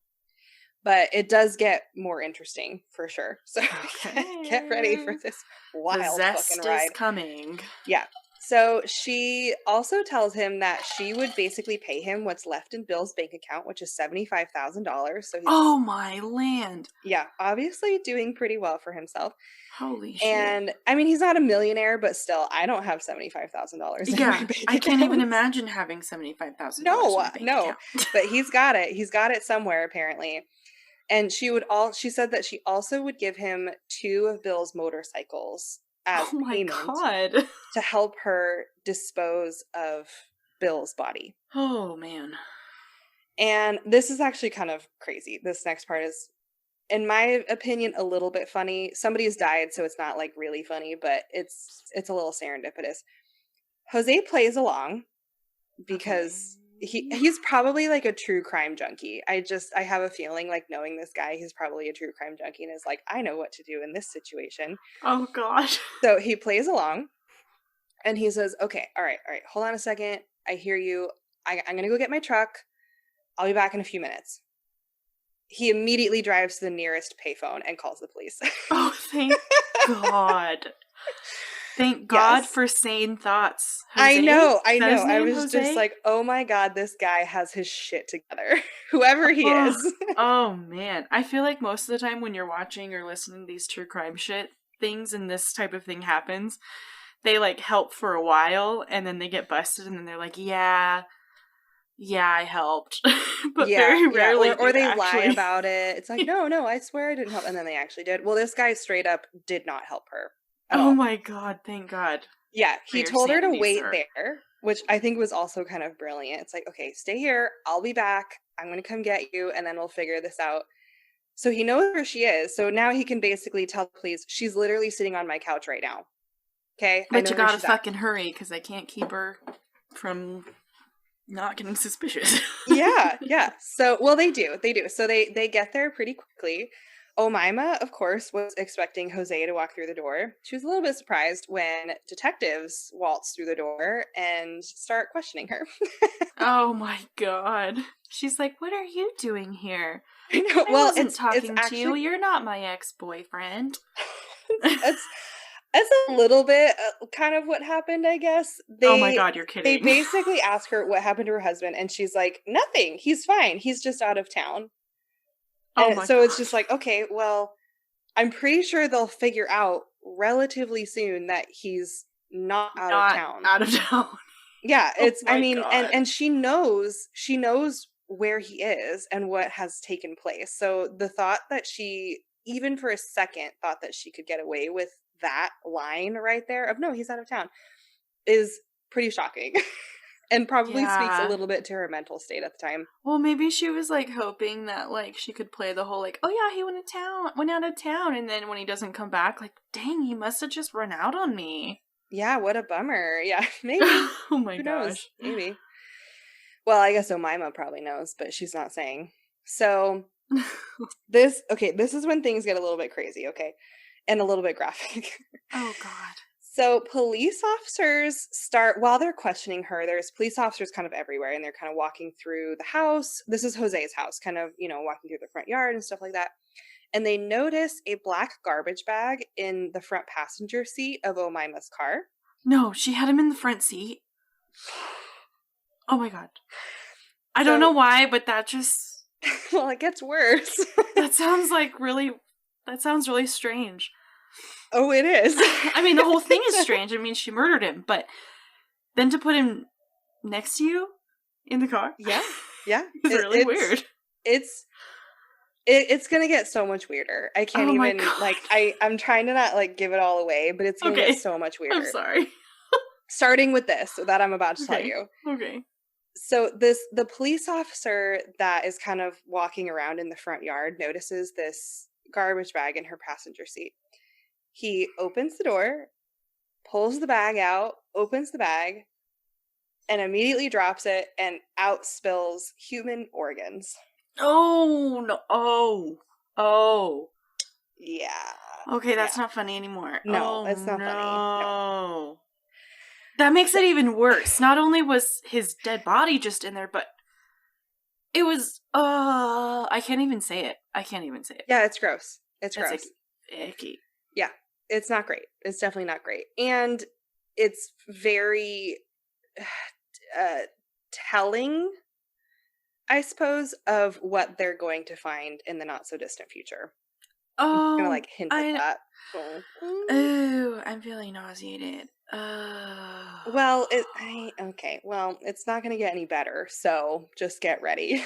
But it does get more interesting for sure. So Okay. get ready for this wild the zest fucking ride. is coming. Yeah. So she also tells him that she would basically pay him what's left in Bill's bank account, which is $75,000. So he's Oh my land. yeah, obviously doing pretty well for himself. Holy shit. And I mean, he's not a millionaire, but still, I don't have $75,000 in my Yeah, bank I can't even account. imagine having $75,000 in No, my bank no. account. But he's got it. He's got it somewhere apparently. And she said that she also would give him 2 of Bill's motorcycles as Oh my payment god. to help her dispose of Bill's body. Oh man. And this is actually kind of crazy. This next part is, in my opinion, a little bit funny. Somebody's died, so it's not like really funny, but it's a little serendipitous. Jose plays along because he's probably like a true crime junkie. I have a feeling, like, knowing this guy, he's probably a true crime junkie and is like, I know what to do in this situation. Oh gosh. So he plays along and he says, okay, all right, hold on a second. I hear you. I'm going to go get my truck. I'll be back in a few minutes. He immediately drives to the nearest payphone and calls the police. Oh, thank God. Thank God Yes. for sane thoughts. Jose? I know. Is that his I name, was Jose? just like, oh my God, this guy has his shit together. Whoever he Oh. is. Oh man. I feel like most of the time when you're watching or listening to these true crime shit things and this type of thing happens, they like help for a while and then they get busted and then they're like, yeah, I helped. But very rarely or they lie actually. about it. It's like, no, I swear I didn't help. And then they actually did. Well, this guy straight up did not help her at Oh all. my God, thank God. Yeah, For he your told her to sanity, wait sir. there, which I think was also kind of brilliant. It's like, okay, stay here. I'll be back. I'm going to come get you, and then we'll figure this out. So he knows where she is. So now he can basically tell the police, she's literally sitting on my couch right now. Okay? But you gotta fucking hurry, because I can't keep her from not getting suspicious. Yeah. So, well, they do. So they get there pretty quickly. Omaima, of course, was expecting Jose to walk through the door. She was a little bit surprised when detectives waltz through the door and start questioning her. Oh my God. She's like, what are you doing here? I know. I Well, wasn't it's talking actually, to you. You're not my ex-boyfriend. it's a little bit kind of what happened, I guess. Oh my God, you're They kidding. basically ask her what happened to her husband, and she's like, nothing. He's fine. He's just out of town. Oh And my so God. it's just like, okay, well, I'm pretty sure they'll figure out relatively soon that he's not out of town. Out of town. Yeah, it's Oh I my mean, God. and she knows where he is and what has taken place. So the thought that she, even for a second, thought that she could get away with that line right there of, no, he's out of town, is pretty shocking. And probably speaks a Yeah. little bit to her mental state at the time. Well, maybe she was like hoping that like she could play the whole like, oh yeah, he went out of town, and then when he doesn't come back, like, dang, he must have just run out on me. Yeah, what a bummer. Yeah, maybe. Oh my Who gosh. knows? Maybe. Well, I guess Omaima probably knows, but she's not saying. So this is when things get a little bit crazy, okay? And a little bit graphic. Oh God. So police officers start, while they're questioning her, there's police officers kind of everywhere, and they're kind of walking through the house. This is Jose's house, kind of, walking through the front yard and stuff like that. And they notice a black garbage bag in the front passenger seat of Omaima's car. No, she had him in the front seat. Oh my god. I don't know why, but that just... Well, it gets worse. that sounds really strange. Oh, it is. I mean, the whole thing is strange. I mean, she murdered him, but then to put him next to you in the car? Yeah. Yeah. It's really weird. It's gonna get so much weirder. I can't even, like, I'm trying to not, like, give it all away, but it's gonna get so much weirder. I'm sorry. Starting with this, that I'm about to tell you. Okay. So the police officer that is kind of walking around in the front yard notices this garbage bag in her passenger seat. He opens the door, pulls the bag out, opens the bag, and immediately drops it, and out spills human organs. Oh, no. Oh. Yeah. Okay, that's not funny anymore. No, it's not funny. No. That makes it even worse. Not only was his dead body just in there, but it was, I can't even say it. Yeah, it's gross. It's gross. Icky. Yeah, it's not great. It's definitely not great. And it's very telling, I suppose, of what they're going to find in the not so distant future. Oh, I'm gonna, like, hint at that. Oh, I'm feeling nauseated. Well, okay. Well, it's not gonna get any better, so just get ready.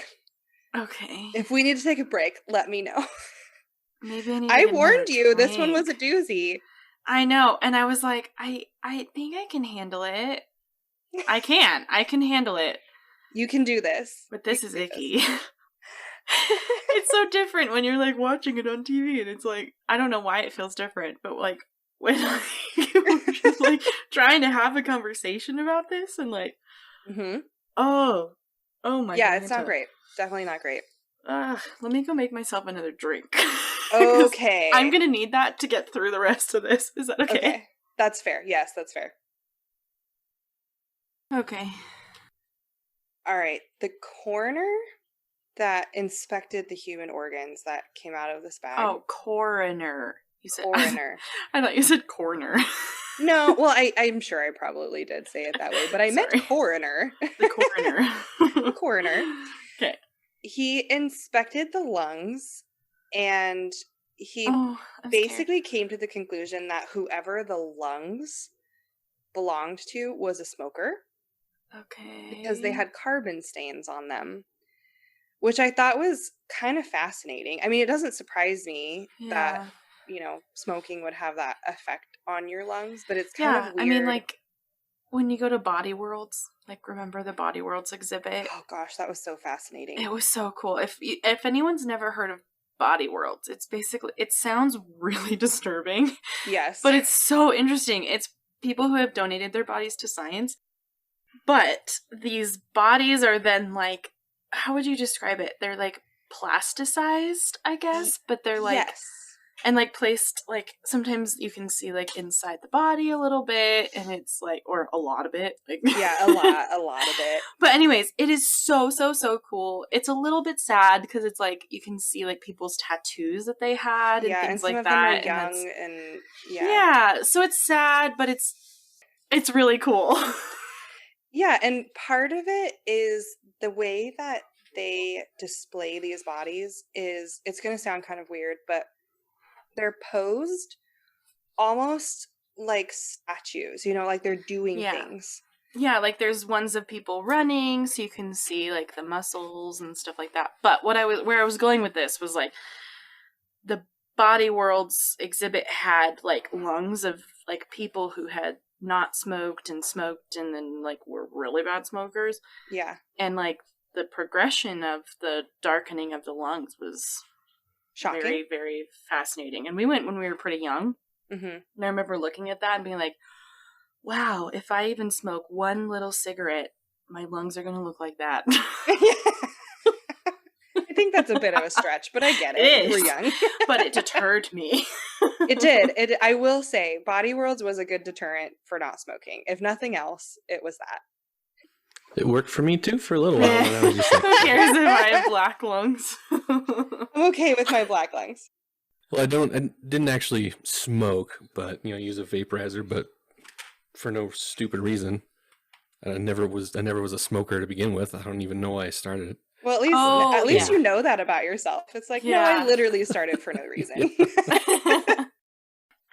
Okay. If we need to take a break, let me know. Maybe I need. I warned you. This one was a doozy. I know, and I was like, I think I can handle it. I can handle it. You can do this. But this is icky. It's so different when you're, like, watching it on TV, and it's like, I don't know why it feels different, but, like, when we're just, like, trying to have a conversation about this, and, like, oh my god. Yeah, it's not great. Definitely not great. Let me go make myself another drink. Okay. I'm gonna need that to get through the rest of this. Is that okay? Okay. That's fair. Yes, that's fair. Okay. All right. The coroner that inspected the human organs that came out of this bag. Oh, coroner. You said coroner. I thought you said coroner. No, well, I'm sure I probably did say it that way, but I meant coroner. The coroner. The coroner. Okay. He inspected the lungs, and he basically came to the conclusion that whoever the lungs belonged to was a smoker. Okay. Because they had carbon stains on them, which I thought was kind of fascinating. I mean, it doesn't surprise me that, you know, smoking would have that effect on your lungs, but it's kind of weird. I mean, like, when you go to Body Worlds, like, remember the Body Worlds exhibit? Oh gosh, that was so fascinating. It was so cool. If anyone's never heard of Body Worlds, it's basically, it sounds really disturbing. Yes. But it's so interesting. It's people who have donated their bodies to science, but these bodies are then, like, how would you describe it? They're, like, plasticized, I guess, but they're, like, yes. And, like, placed, like, sometimes you can see, like, inside the body a little bit, and it's, like, or a lot of it. Like, yeah, a lot of it. But anyways, it is so, so, so cool. It's a little bit sad, because it's, like, you can see, like, people's tattoos that they had, and things like that. Them are young, and yeah, so it's sad, but it's really cool. Yeah, and part of it is the way that they display these bodies is, it's going to sound kind of weird, but they're posed almost like statues, you know, like they're doing things. Yeah, like there's ones of people running, so you can see, like, the muscles and stuff like that. But where I was going with this was, like, the Body Worlds exhibit had, like, lungs of, like, people who had not smoked and then, like, were really bad smokers. Yeah. And, like, the progression of the darkening of the lungs was shocking. Very, very fascinating. And we went when we were pretty young. Mm-hmm. And I remember looking at that and being like, wow, if I even smoke one little cigarette, my lungs are going to look like that. I think that's a bit of a stretch, but I get it. It is. We're young. But it deterred me. It did. I will say, Body Worlds was a good deterrent for not smoking. If nothing else, it was that. It worked for me too for a little while. When I was just like, who cares if I have black lungs? I'm okay with my black lungs. Well, I didn't actually smoke, but, you know, use a vaporizer, but for no stupid reason. I never was a smoker to begin with. I don't even know why I started it. Well, Oh, at least yeah. you know that about yourself. It's like, no, I Yeah. literally started for no reason.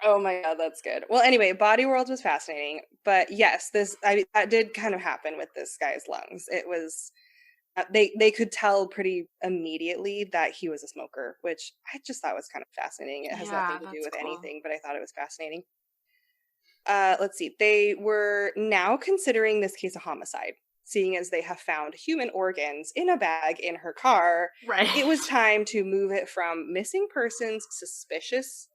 Oh my god, that's good. Well, anyway, Body World was fascinating, but yes, that did kind of happen with this guy's lungs. It was they could tell pretty immediately that he was a smoker, which I just thought was kind of fascinating. It has Yeah, nothing to do that's with cool. anything, but I thought it was fascinating. Let's see. They were now considering this case a homicide, seeing as they have found human organs in a bag in her car. Right. It was time to move it from missing persons suspicious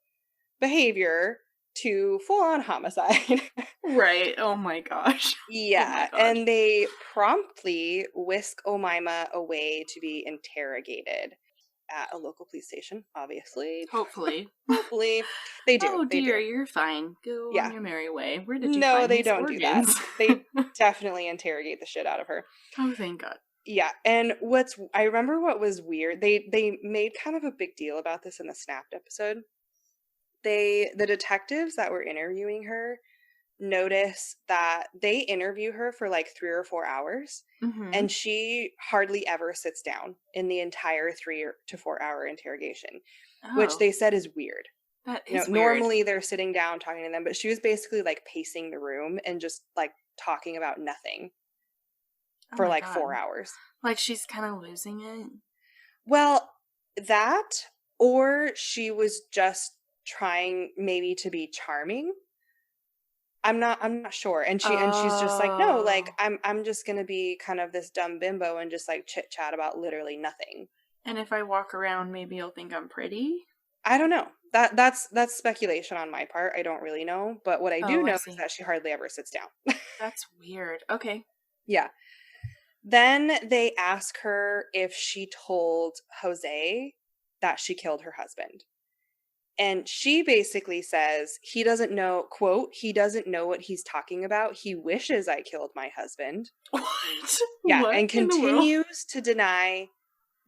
behavior to full-on homicide. Right. Oh my gosh. Yeah, Oh my gosh. and they promptly whisk Omaima away to be interrogated at a local police station, obviously. Hopefully. Hopefully. They do. Oh they dear, do. you're fine. Go Yeah. on your merry way. Where did you No, find they these don't do that. organs? They definitely interrogate the shit out of her. Oh, thank God. Yeah, and I remember what was weird. They made kind of a big deal about this in the Snapped episode. The detectives that were interviewing her notice that they interview her for like 3 or 4 hours, Mm-hmm. and she hardly ever sits down in the entire 3 to 4 hour interrogation, which they said is weird. That You know, is weird. normally they're sitting down talking to them, but she was basically like pacing the room and just like talking about nothing Oh for my like God. 4 hours. Like she's kind of losing it. Well, that, or she was just trying maybe to be charming. I'm not sure. And she's just like, no, like Oh. I'm just gonna be kind of this dumb bimbo and just like chit chat about literally nothing. And if I walk around, maybe you'll think I'm pretty. I don't know. That's speculation on my part. I don't really know. But what I do Oh, I know see. is that she hardly ever sits down. That's weird. Okay. Yeah. Then they ask her if she told Jose that she killed her husband. And she basically says he doesn't know, quote, he doesn't know what he's talking about. He wishes I killed my husband. What? Yeah, What and in the world? continues to deny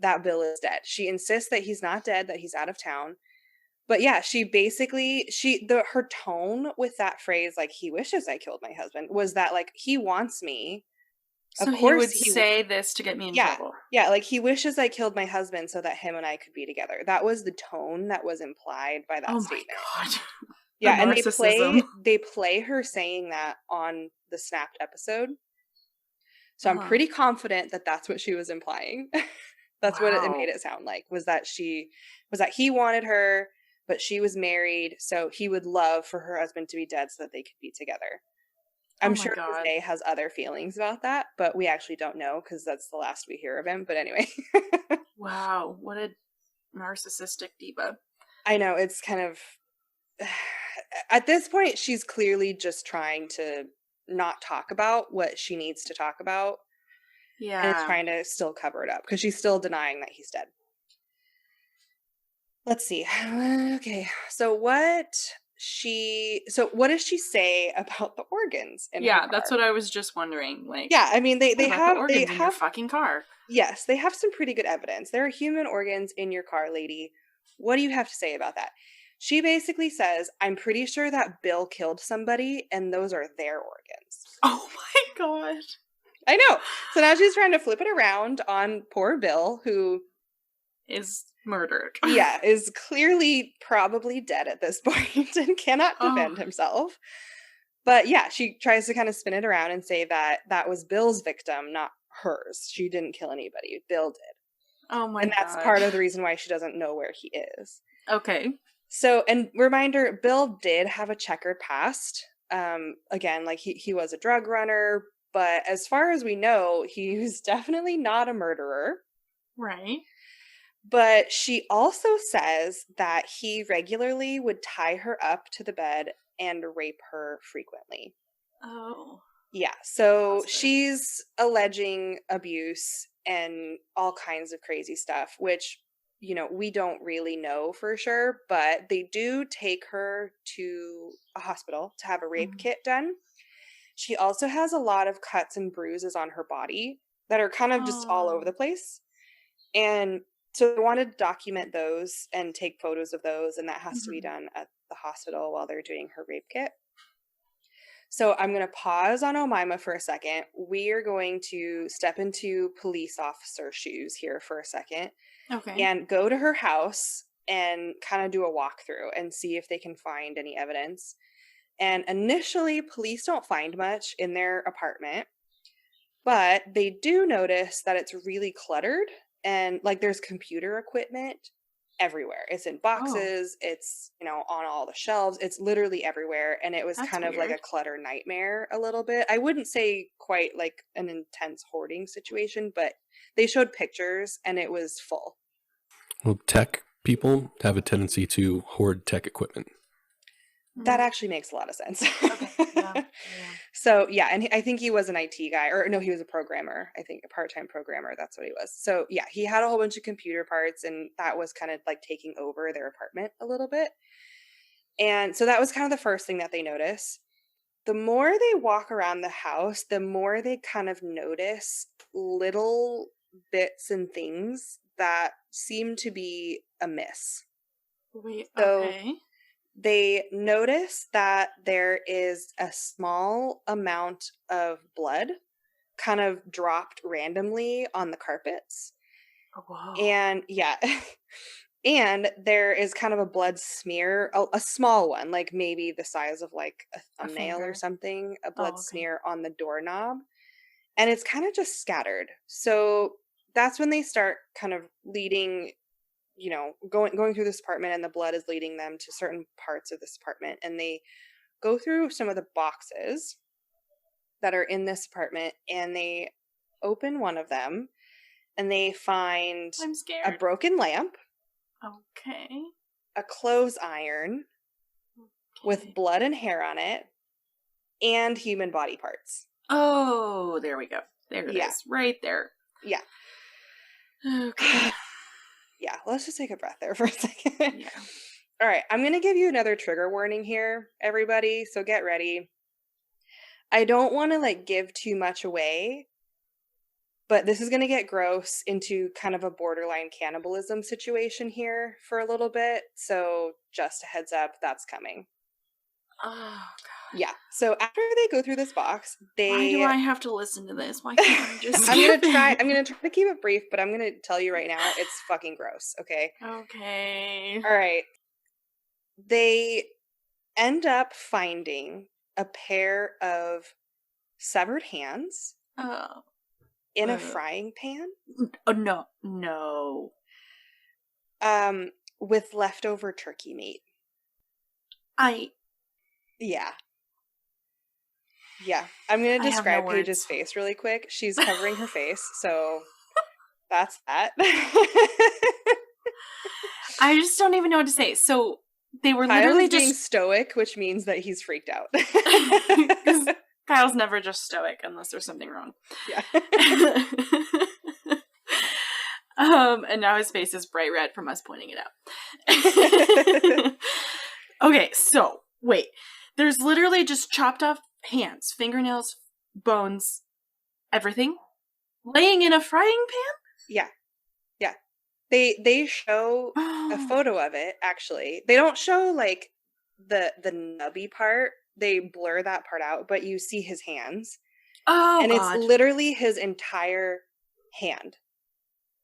that Bill is dead. She insists that he's not dead, that he's out of town. But yeah, she basically her tone with that phrase, like he wishes I killed my husband, was that like he wants me. So Of he course would he say this to get me in trouble. Yeah, like he wishes I killed my husband so that him and I could be together. That was the tone that was implied by that Oh statement. my God. Yeah, The and narcissism. they play her saying that on the Snapped episode. So I'm pretty confident that that's what she was implying. That's what it made it sound like, was that he wanted her, but she was married, so he would love for her husband to be dead so that they could be together. I'm sure Jose has other feelings about that, but we actually don't know because that's the last we hear of him. But anyway. Wow, what a narcissistic diva. I know, it's kind of... At this point, she's clearly just trying to not talk about what she needs to talk about. Yeah. And is trying to still cover it up because she's still denying that he's dead. Let's see. Okay, so what does she say about the organs in her car? That's what I was just wondering. Like, yeah, I mean they the have organs in your fucking car. Yes, they have some pretty good evidence. There are human organs in your car, lady. What do you have to say about that? She basically says, I'm pretty sure that Bill killed somebody and those are their organs. Oh my God. I know. So now she's trying to flip it around on poor Bill, who is murdered. Yeah, is clearly probably dead at this point and cannot defend himself. But yeah, she tries to kind of spin it around and say that that was Bill's victim, not hers. She didn't kill anybody. Bill did. Oh my God. And that's part of the reason why she doesn't know where he is. Okay. So, and reminder, Bill did have a checkered past. Again, like he was a drug runner, but as far as we know, he was definitely not a murderer. Right. But she also says that he regularly would tie her up to the bed and rape her frequently. Oh. Yeah, so she's alleging abuse and all kinds of crazy stuff, which, you know, we don't really know for sure, but they do take her to a hospital to have a rape kit done. She also has a lot of cuts and bruises on her body that are kind of just all over the place. And so they wanted to document those and take photos of those, and that has to be done at the hospital while they're doing her rape kit. So I'm going to pause on Omaima for a second. We are going to step into police officer shoes here for a second Okay. and go to her house and kind of do a walkthrough and see if they can find any evidence. And initially, police don't find much in their apartment, but they do notice that it's really cluttered and like there's computer equipment everywhere. It's in boxes, it's, you know, on all the shelves. It's literally everywhere. And it was That's kind of like a weird. clutter nightmare a little bit. I wouldn't say quite like an intense hoarding situation, but they showed pictures and it was full. Well, tech people have a tendency to hoard tech equipment. That actually makes a lot of sense. Okay. Yeah. So yeah, and I think he was an IT guy, or no, he was a programmer. I think a part-time programmer. That's what he was. So yeah, he had a whole bunch of computer parts, and that was kind of like taking over their apartment a little bit. And so that was kind of the first thing that they notice. The more they walk around the house, the more they kind of notice little bits and things that seem to be amiss. Wait, So okay. they notice that there is a small amount of blood kind of dropped randomly on the carpets. Whoa. And yeah, and there is kind of a blood smear, a small one, like maybe the size of like a thumbnail or finger. something, a blood okay. smear on the doorknob. And it's kind of just scattered. So that's when they start kind of leading, you know, going through this apartment, and the blood is leading them to certain parts of this apartment, and they go through some of the boxes that are in this apartment, and they open one of them, and they find I'm a scared. broken lamp, Okay. a clothes iron with Okay. blood and hair on it, and human body parts. Oh, there we go. There it Yeah. is. Right there. Yeah. Okay. Yeah, let's just take a breath there for a second. Yeah. All right, I'm going to give you another trigger warning here, everybody, so get ready. I don't want to like give too much away, but this is going to get gross into kind of a borderline cannibalism situation here for a little bit. So just a heads up, that's coming. Oh, God. Yeah. So after they go through this box, Why do they I have to listen to this? Why can't I just I'm skip gonna try it? to keep it brief, but I'm gonna tell you right now, it's fucking gross. Okay. Okay. All right. They end up finding a pair of severed hands Oh. in a frying pan, Oh, no. No. with leftover turkey meat. Yeah. Yeah. I'm going I to have no describe Paige's words. face really quick. She's covering her face, so that's that. I just don't even know what to say. So they were Kyle literally is being just... stoic, which means that he's freaked out. 'Cause Kyle's never just stoic unless there's something wrong. Yeah. And now his face is bright red from us pointing it out. Okay, so wait. There's literally just chopped off hands, fingernails, bones, everything, laying in a frying pan? Yeah. Yeah. They show a photo of it, actually. They don't show like the nubby part. They blur that part out, but you see his hands. Oh, and God. it's literally his entire hand.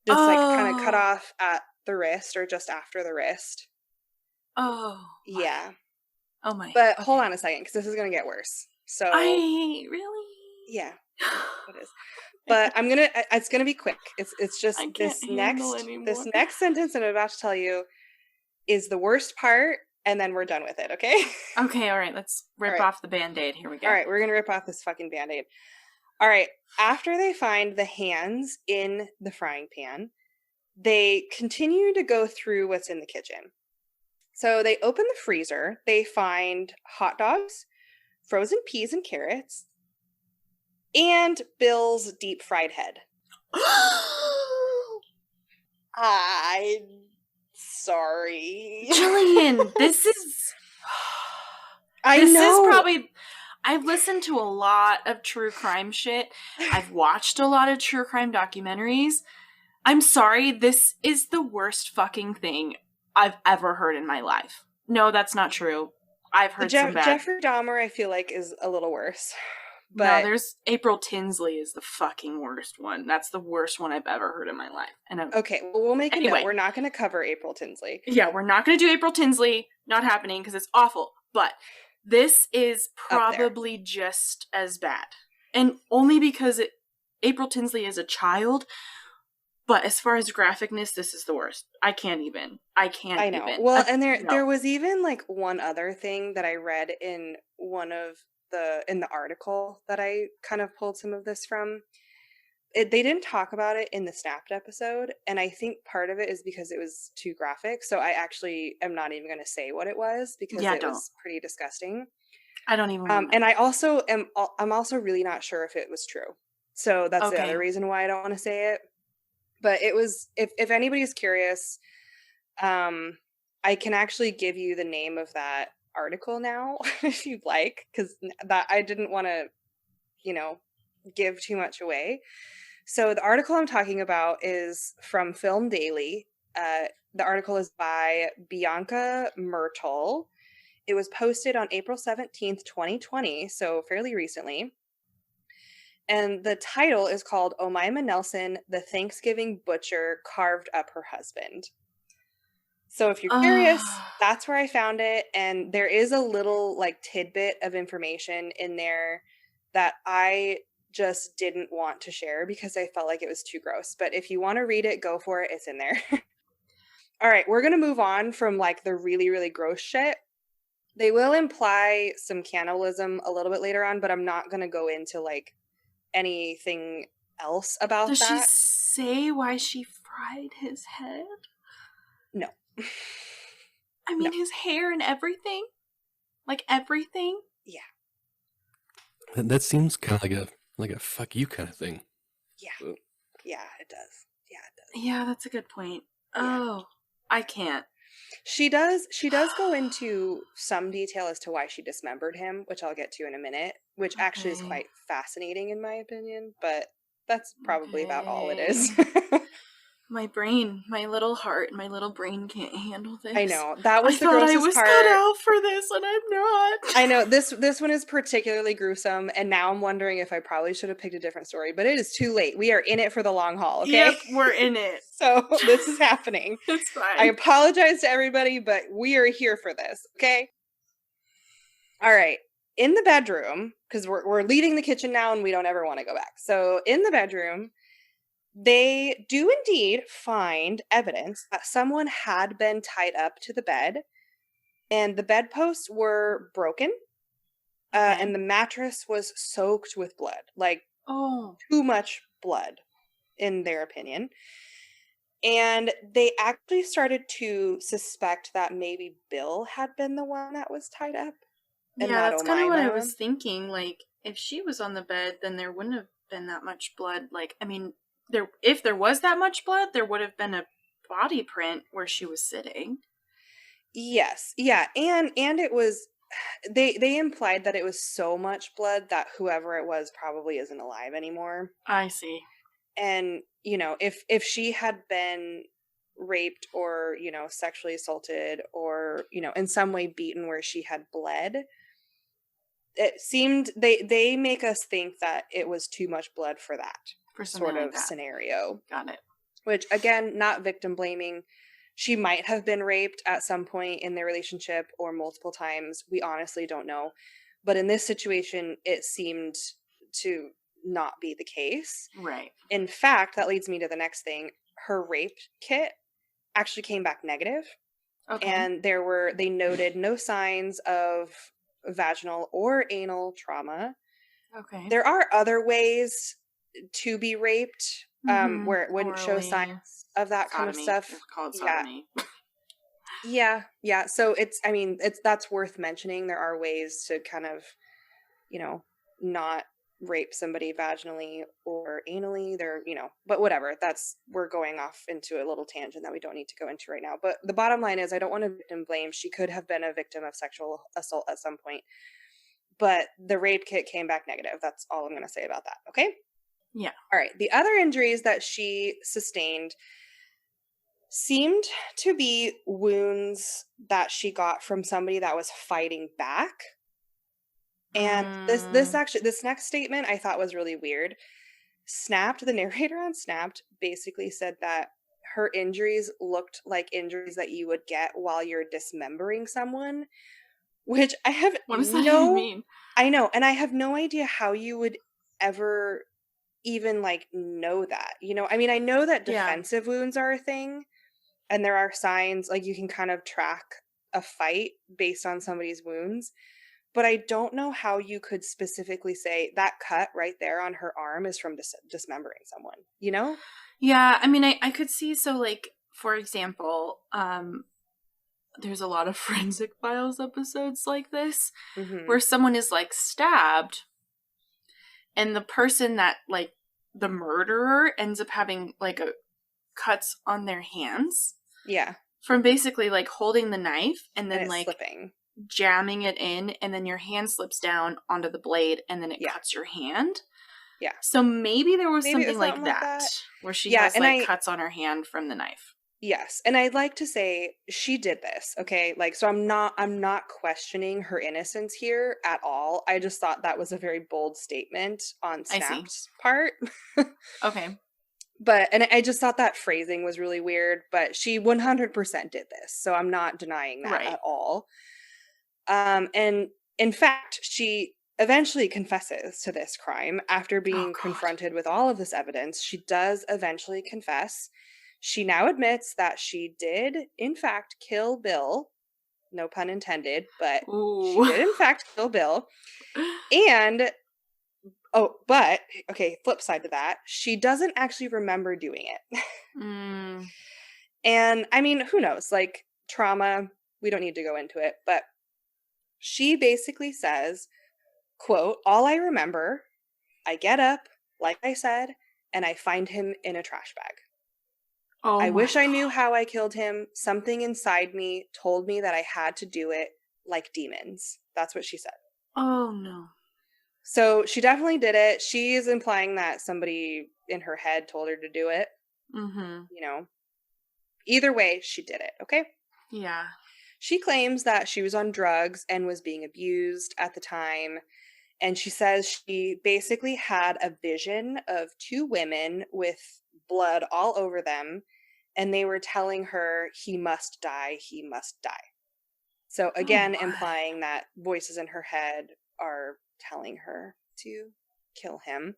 Just like kind of cut off at the wrist or just after the wrist. Oh. Yeah. Oh my. But okay. hold on a second, because this is going to get worse. So Really? yeah, it is. But it's gonna be quick. It's just I can't this handle anymore. next sentence that I'm about to tell you is the worst part, and then we're done with it, okay? Okay, all right, let's rip All right. off the Band-Aid. Here we go. All right, we're gonna rip off this fucking Band-Aid. All right, after they find the hands in the frying pan, they continue to go through what's in the kitchen. So they open the freezer, they find hot dogs, frozen peas and carrots, and Bill's deep fried head. I'm sorry. Jillian, this is... This is probably... I've listened to a lot of true crime shit. I've watched a lot of true crime documentaries. I'm sorry, this is the worst fucking thing I've ever heard in my life. No, that's not true. I've heard some bad. Jeffrey Dahmer, I feel like, is a little worse. No, But there's April Tinsley is the fucking worst one. That's the worst one I've ever heard in my life. And okay, well, we'll make a Anyway. note. We're not going to cover April Tinsley. yeah, we're not going to do April Tinsley. Not happening because it's awful. But this is Up there. probably just as bad. And only because April Tinsley is a child. But as far as graphicness, this is the worst. I can't even. I know. Even. Well, and there was even like one other thing that I read in one of in the article that I kind of pulled some of this from. They didn't talk about it in the Snapped episode, and I think part of it is because it was too graphic. So I actually am not even going to say what it was because it was pretty disgusting. I don't even remember. And I'm also really not sure if it was true. So that's the other reason why I don't want to say it. But it was, if anybody's curious, I can actually give you the name of that article now if you'd like, because that I didn't want to, give too much away. So the article I'm talking about is from Film Daily. The article is by Bianca Myrtle. It was posted on April 17th, 2020, so fairly recently. And the title is called Omaima Nelson, the Thanksgiving Butcher Carved Up Her Husband. So if you're curious, that's where I found it. And there is a little like tidbit of information in there that I just didn't want to share because I felt like it was too gross. But if you want to read it, go for it. It's in there. All right, we're going to move on from like the really, really gross shit. They will imply some cannibalism a little bit later on, but I'm not going to go into like anything else about Does that. Does she say why she fried his head? No. I mean, his hair and everything? Like everything? Yeah. That seems kind of like a fuck you kind of thing. Yeah. Yeah, it does. Yeah, it does. Yeah, that's a good point. Yeah. Oh, I can't. She does go into some detail as to why she dismembered him, which I'll get to in a minute, which actually is quite fascinating in my opinion, but that's probably about all it is. My brain, my little heart, my little brain can't handle this. I know. That was I the thought grossest I was part. cut out for this, and I'm not. I know. This one is particularly gruesome, and now I'm wondering if I probably should have picked a different story, but it is too late. We are in it for the long haul, okay? Yep, we're in it. So this is happening. It's fine. I apologize to everybody, but we are here for this, okay? All right. In the bedroom, because we're leaving the kitchen now and we don't ever want to go back. So in the bedroom, they do indeed find evidence that someone had been tied up to the bed, and the bedposts were broken, and the mattress was soaked with blood, like too much blood, in their opinion. And they actually started to suspect that maybe Bill had been the one that was tied up. Yeah, that's kind of what I was thinking. Like, if she was on the bed, then there wouldn't have been that much blood. Like, I mean, if there was that much blood, there would have been a body print where she was sitting. Yes. Yeah. And it was, they implied that it was so much blood that whoever it was probably isn't alive anymore. I see. And, if she had been raped or, sexually assaulted or, in some way beaten where she had bled, it seemed, they make us think that it was too much blood for that. For sort of scenario. Got it. Which, again, not victim blaming. She might have been raped at some point in their relationship or multiple times. We honestly don't know. But in this situation, it seemed to not be the case. Right. In fact, that leads me to the next thing. Her rape kit actually came back negative. Okay. And they noted no signs of vaginal or anal trauma. Okay. There are other ways to be raped, where it wouldn't show signs of that kind of stuff. It's called sodomy. Yeah. So that's worth mentioning. There are ways to kind of, not rape somebody vaginally or anally. But whatever. We're going off into a little tangent that we don't need to go into right now. But the bottom line is, I don't want to victim blame. She could have been a victim of sexual assault at some point. But the rape kit came back negative. That's all I'm going to say about that. Okay? Yeah. All right. The other injuries that she sustained, seemed to be wounds that she got from somebody that was fighting back. And this next statement I thought was really weird. Snapped, the narrator on Snapped basically said that her injuries looked like injuries that you would get while you're dismembering someone, which I have What does that even mean? I know, and I have no idea how you would ever even like know that. You know, I mean, I know that Yeah. defensive wounds are a thing, and there are signs like you can kind of track a fight based on somebody's wounds. But I don't know how you could specifically say that cut right there on her arm is from dismembering someone, you know? Yeah, I mean, I could see, so, like, for example, there's a lot of Forensic Files episodes like this, where someone is, like, stabbed, and the person that, like, the murderer ends up having, like, cuts on their hands. Yeah. From basically, like, holding the knife, and then, like, slipping. Jamming it in, and then your hand slips down onto the blade, and then it cuts your hand. Yeah. So maybe there was something like something that, where she has like cuts on her hand from the knife. Yes, and I'd like to say she did this, okay? Like, so I'm not questioning her innocence here at all. I just thought that was a very bold statement on Snap's part. Okay. But, and I just thought that phrasing was really weird, but she 100% did this, so I'm not denying that at all. And in fact, she eventually confesses to this crime after being confronted with all of this evidence. She does eventually confess. She now admits that she did, in fact, kill Bill. No pun intended, but she did, in fact, kill Bill. And, but, okay, flip side to that, she doesn't actually remember doing it. And, I mean, who knows? Like, trauma, we don't need to go into it, but she basically says, quote, "All I remember, I get up, like I said, and I find him in a trash bag. I wish I knew how I killed him. Something inside me told me that I had to do it like demons." That's what she said. Oh, no. So she definitely did it. She is implying that somebody in her head told her to do it. You know, either way, she did it. Okay. Yeah. She claims that she was on drugs and was being abused at the time. And she says she basically had a vision of two women with blood all over them. And they were telling her, "He must die, he must die." So again, implying that voices in her head are telling her to kill him.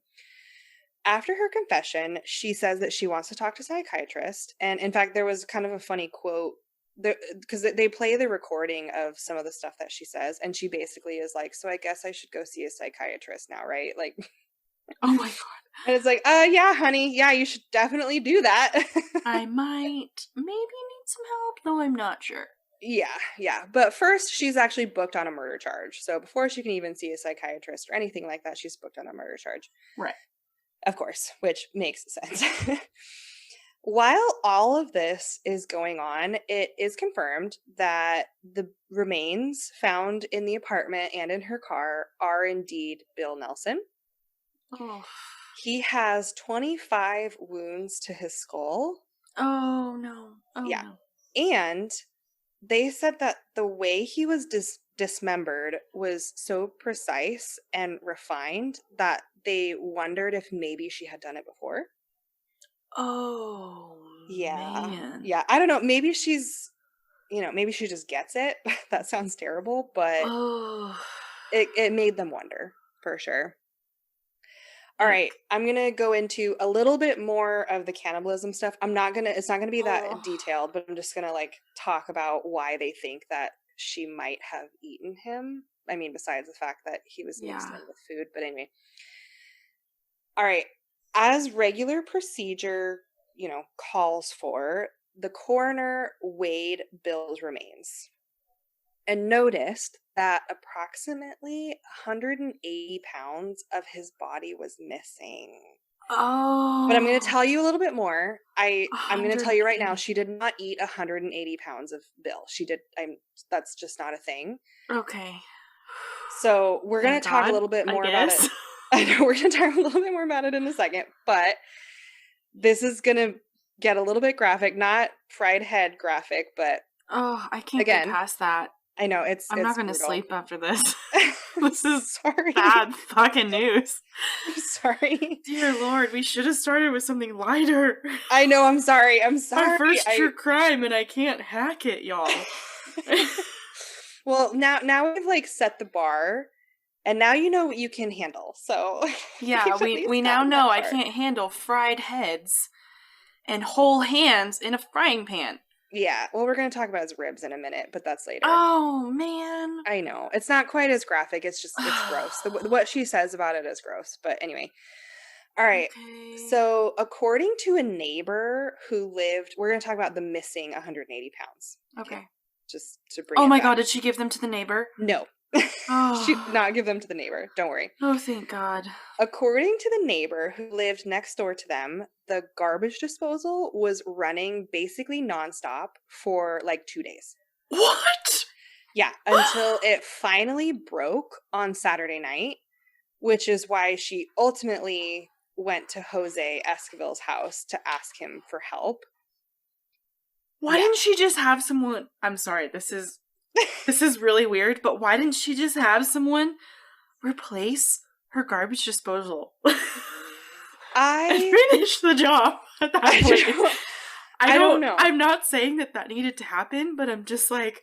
After her confession, she says that she wants to talk to a psychiatrist. And in fact, there was kind of a funny quote, because they play the recording of some of the stuff that she says, and she basically is like, "So I guess I should go see a psychiatrist now, right?" Like, oh my god. And it's like, yeah, honey, yeah, you should definitely do that. I might maybe need some help, though I'm not sure. Yeah. But first, she's actually booked on a murder charge. So before she can even see a psychiatrist or anything like that, she's booked on a murder charge. Right. Of course, which makes sense. While all of this is going on, it is confirmed that the remains found in the apartment and in her car are indeed Bill Nelson. Oh. He has 25 wounds to his skull. Oh, no. Oh, yeah. No. And they said that the way he was dismembered was so precise and refined that they wondered if maybe she had done it before. Oh, yeah. Man. Yeah, I don't know. Maybe she's, maybe she just gets it. That sounds terrible, but it made them wonder, for sure. All right, I'm going to go into a little bit more of the cannibalism stuff. It's not going to be that detailed, but I'm just going to talk about why they think that she might have eaten him. I mean, besides the fact that he was mixed in with food, but anyway. All right, as regular procedure, calls for, the coroner weighed Bill's remains and noticed that approximately 180 pounds of his body was missing. Oh. But I'm going to tell you a little bit more. I'm going to tell you right now, she did not eat 180 pounds of Bill. She did. That's just not a thing. Okay. So we're going to talk a little bit more about it. I know we're going to talk a little bit more about it in a second, but this is going to get a little bit graphic, not fried head graphic, but Oh, I can't Again, get past that. I know it's I'm not going to brutal. sleep after this. I'm This is sorry. bad fucking news. I'm sorry. Dear Lord, we should have started with something lighter. I know, I'm sorry. I'm sorry. Our first true crime, and I can't hack it, y'all. Well, now we've like set the bar, and now you know what you can handle. So Yeah, we've at we least now gotten that know I far. can't handle fried heads and whole hands in a frying pan. Yeah, well, we're going to talk about his ribs in a minute, but that's later. Oh, man. I know. It's not quite as graphic. It's gross. What she says about it is gross. But anyway. All right. Okay. So, according to a neighbor who lived, we're going to talk about the missing 180 pounds. Okay. Just to bring Oh it my back. God, did she give them to the neighbor? No. Oh. She did not give them to the neighbor. Don't worry. Oh, thank God. According to the neighbor who lived next door to them, the garbage disposal was running basically nonstop for like 2 days. What? Yeah, until it finally broke on Saturday night, which is why she ultimately went to Jose Esquivel's house to ask him for help. Why didn't she just have someone... I'm sorry, this is really weird, but why didn't she just have someone replace her garbage disposal? And finish the job at that point. I don't know. I'm not saying that needed to happen, but I'm just like,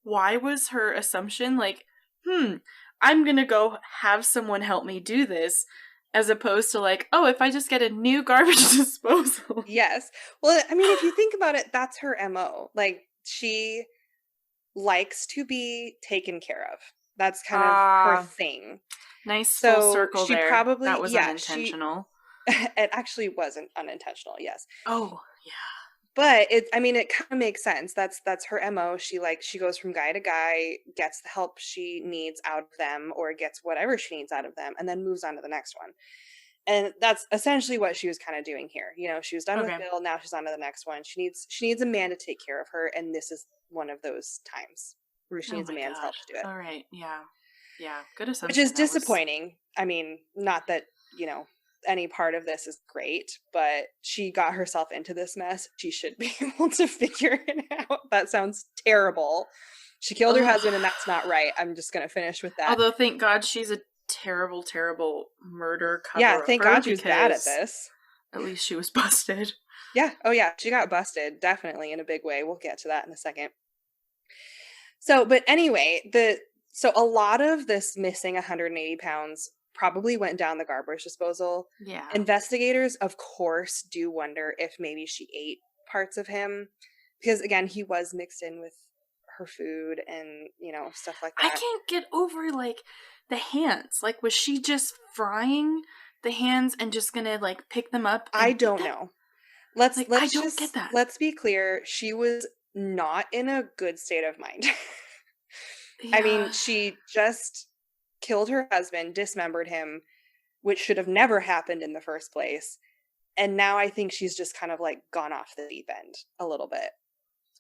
why was her assumption like, I'm gonna go have someone help me do this, as opposed to like, oh, if I just get a new garbage disposal. Yes. Well, I mean, if you think about it, that's her MO. Like, she likes to be taken care of. That's kind of her thing. Nice full circle she there. Probably, that was unintentional. It actually wasn't unintentional, yes. Oh, yeah. But it kind of makes sense. That's her MO. She goes from guy to guy, gets the help she needs out of them, or gets whatever she needs out of them, and then moves on to the next one. And that's essentially what she was kind of doing here. You know, she was done with Bill, now she's on to the next one. She needs a man to take care of her, and this is one of those times where she needs a man's help to do it. All right, yeah. Yeah, good assumption. Which is disappointing. I mean, not that, you know, any part of this is great, but she got herself into this mess. She should be able to figure it out. That sounds terrible. She killed her husband, and that's not right. I'm just going to finish with that. Although, thank God she's a terrible, terrible murder cover-upper. Yeah, thank God she was bad at this. At least she was busted. Yeah. Oh, yeah. She got busted, definitely, in a big way. We'll get to that in a second. So, but anyway, so a lot of this missing 180 pounds probably went down the garbage disposal. Yeah. Investigators, of course, do wonder if maybe she ate parts of him. Because, again, he was mixed in with her food and, you know, stuff like that. I can't get over, like, the hands. Like, was she just frying the hands and just gonna, like, pick them up? I don't know. Let's I don't get that. Let's be clear. She was not in a good state of mind. Yeah. I mean, she just killed her husband, dismembered him, which should have never happened in the first place. And now I think she's just kind of like gone off the deep end a little bit.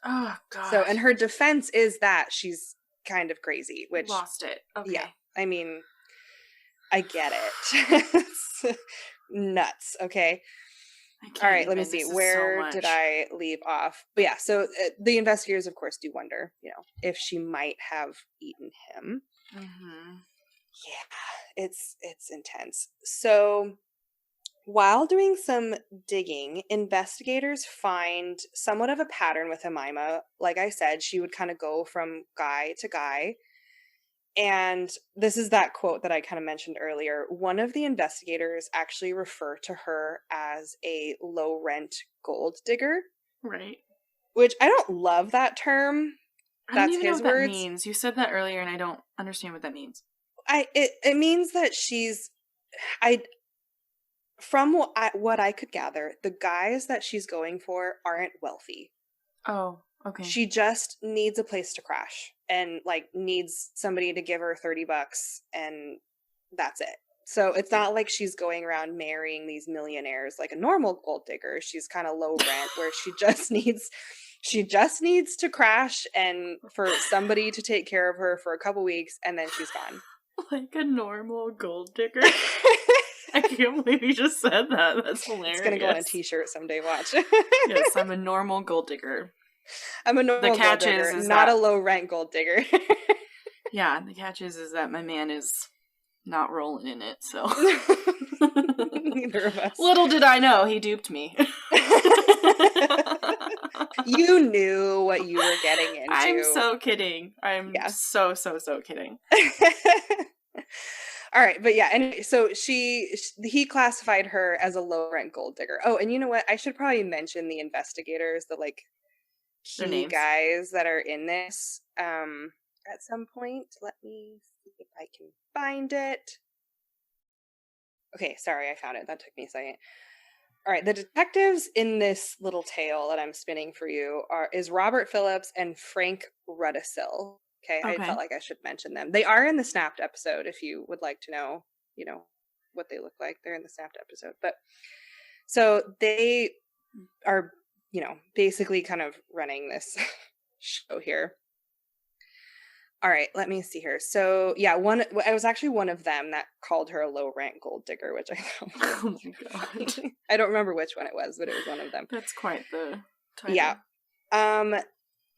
Oh, God. So, and her defense is that she's kind of crazy, which... Lost it. Okay. Yeah. I mean, I get it. It's nuts, okay? All right, let me see. Where did I leave off? But yeah, so the investigators, of course, do wonder, you know, if she might have eaten him. Mm-hmm. Yeah, it's intense. So while doing some digging, investigators find somewhat of a pattern with Omaima. Like I said, she would kind of go from guy to guy. And this is that quote that I kind of mentioned earlier. One of the investigators actually referred to her as a low-rent gold digger. Right. Which I don't love that term. That's his words. What that means. You said that earlier, and I don't understand what that means. It means that from what I could gather, the guys that she's going for aren't wealthy. Oh, okay. She just needs a place to crash and like needs somebody to give her $30 and that's it. So it's not like she's going around marrying these millionaires like a normal gold digger. She's kind of low rent where she just needs to crash and for somebody to take care of her for a couple weeks and then she's gone. Like a normal gold digger. I can't believe you just said that. That's hilarious. It's gonna go on a t-shirt someday, watch. Yes, I'm a normal gold digger. I'm a normal gold digger, not a low rent gold digger. Yeah, the catch is that my man is not rolling in it, so. Neither of us. Little did I know, he duped me. You knew what you were getting into. I'm so kidding. I'm so kidding. All right, but yeah, anyway, so he classified her as a low rent gold digger. Oh, and you know what? I should probably mention the investigators, the like key guys that are in this. At some point, let me see if I can find it. Okay, sorry, I found it. That took me a second. All right, the detectives in this little tale that I'm spinning for you is Robert Phillips and Frank Rudisil. Okay, I felt like I should mention them. They are in the Snapped episode if you would like to know, what they look like. They're in the Snapped episode. But so they are, basically kind of running this show here. All right, let me see here. So, yeah, I was actually one of them that called her a low rent gold digger, which I thought was oh my god. I don't remember which one it was, but it was one of them. That's quite the title. Yeah.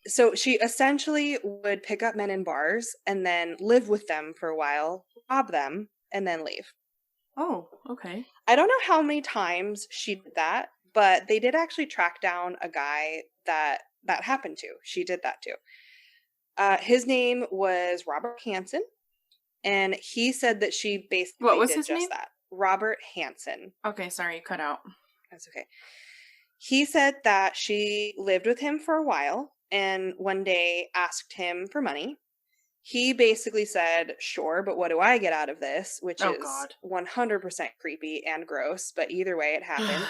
So she essentially would pick up men in bars and then live with them for a while, rob them, and then leave. Oh, okay. I don't know how many times she did that, but they did actually track down a guy that happened to. She did that too. His name was Robert Hansen, and he said that she basically what was did his just name? that. Robert Hansen. Okay, sorry, cut out. That's okay. He said that she lived with him for a while and one day asked him for money. He basically said, sure, but what do I get out of this? Which is 100% creepy and gross, but either way it happened.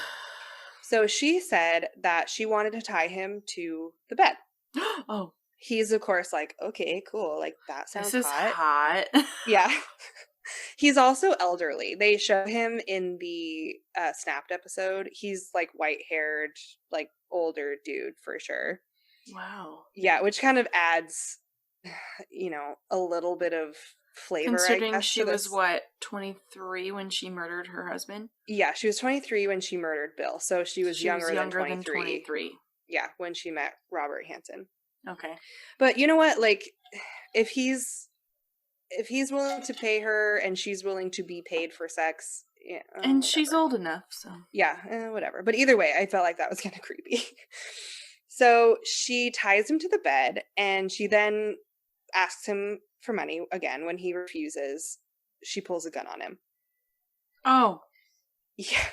So she said that she wanted to tie him to the bed. Oh. He's, of course, like, okay, cool. Like, that sounds hot. This is hot. Yeah. He's also elderly. They show him in the Snapped episode. He's, like, white-haired, like, older dude for sure. Wow. Yeah, which kind of adds, a little bit of flavor, considering I guess, she was, 23 when she murdered her husband? Yeah, she was 23 when she murdered Bill. So she was younger than 23. Yeah, when she met Robert Hansen. Okay. But you know what? Like, if he's willing to pay her and she's willing to be paid for sex, and she's old enough, so yeah, whatever. But either way, I felt like that was kind of creepy. So she ties him to the bed, and she then asks him for money again. When he refuses, she pulls a gun on him. Oh.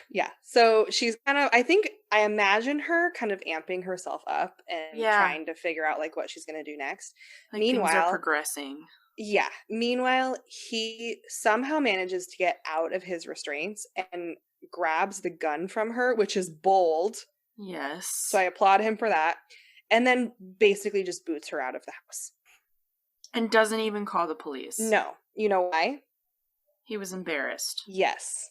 Yeah. So she's kind of, I imagine her kind of amping herself up and trying to figure out like what she's going to do next. Like, meanwhile, things are progressing. Yeah. Meanwhile, he somehow manages to get out of his restraints and grabs the gun from her, which is bold. Yes. So I applaud him for that. And then basically just boots her out of the house. And doesn't even call the police. No. You know why? He was embarrassed. Yes.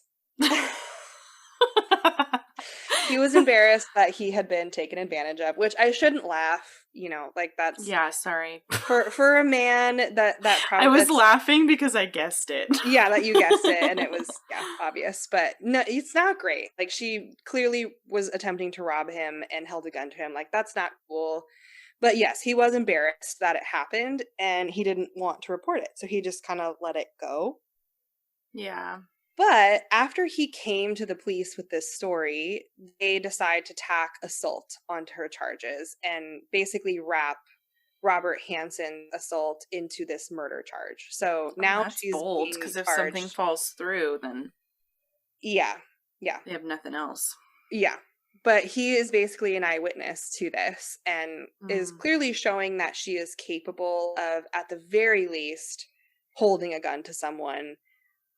He was embarrassed that he had been taken advantage of, which I shouldn't laugh, like that's... Yeah, sorry. For a man that probably... I was laughing because I guessed it. Yeah, that you guessed it, and it was, obvious. But no, it's not great. Like, she clearly was attempting to rob him and held a gun to him. Like, that's not cool. But yes, he was embarrassed that it happened, and he didn't want to report it. So he just kind of let it go. Yeah. But after he came to the police with this story, they decide to tack assault onto her charges and basically wrap Robert Hansen's assault into this murder charge. So now she's bold, because if something falls through, then yeah, they have nothing else. Yeah, but he is basically an eyewitness to this and is clearly showing that she is capable of, at the very least, holding a gun to someone.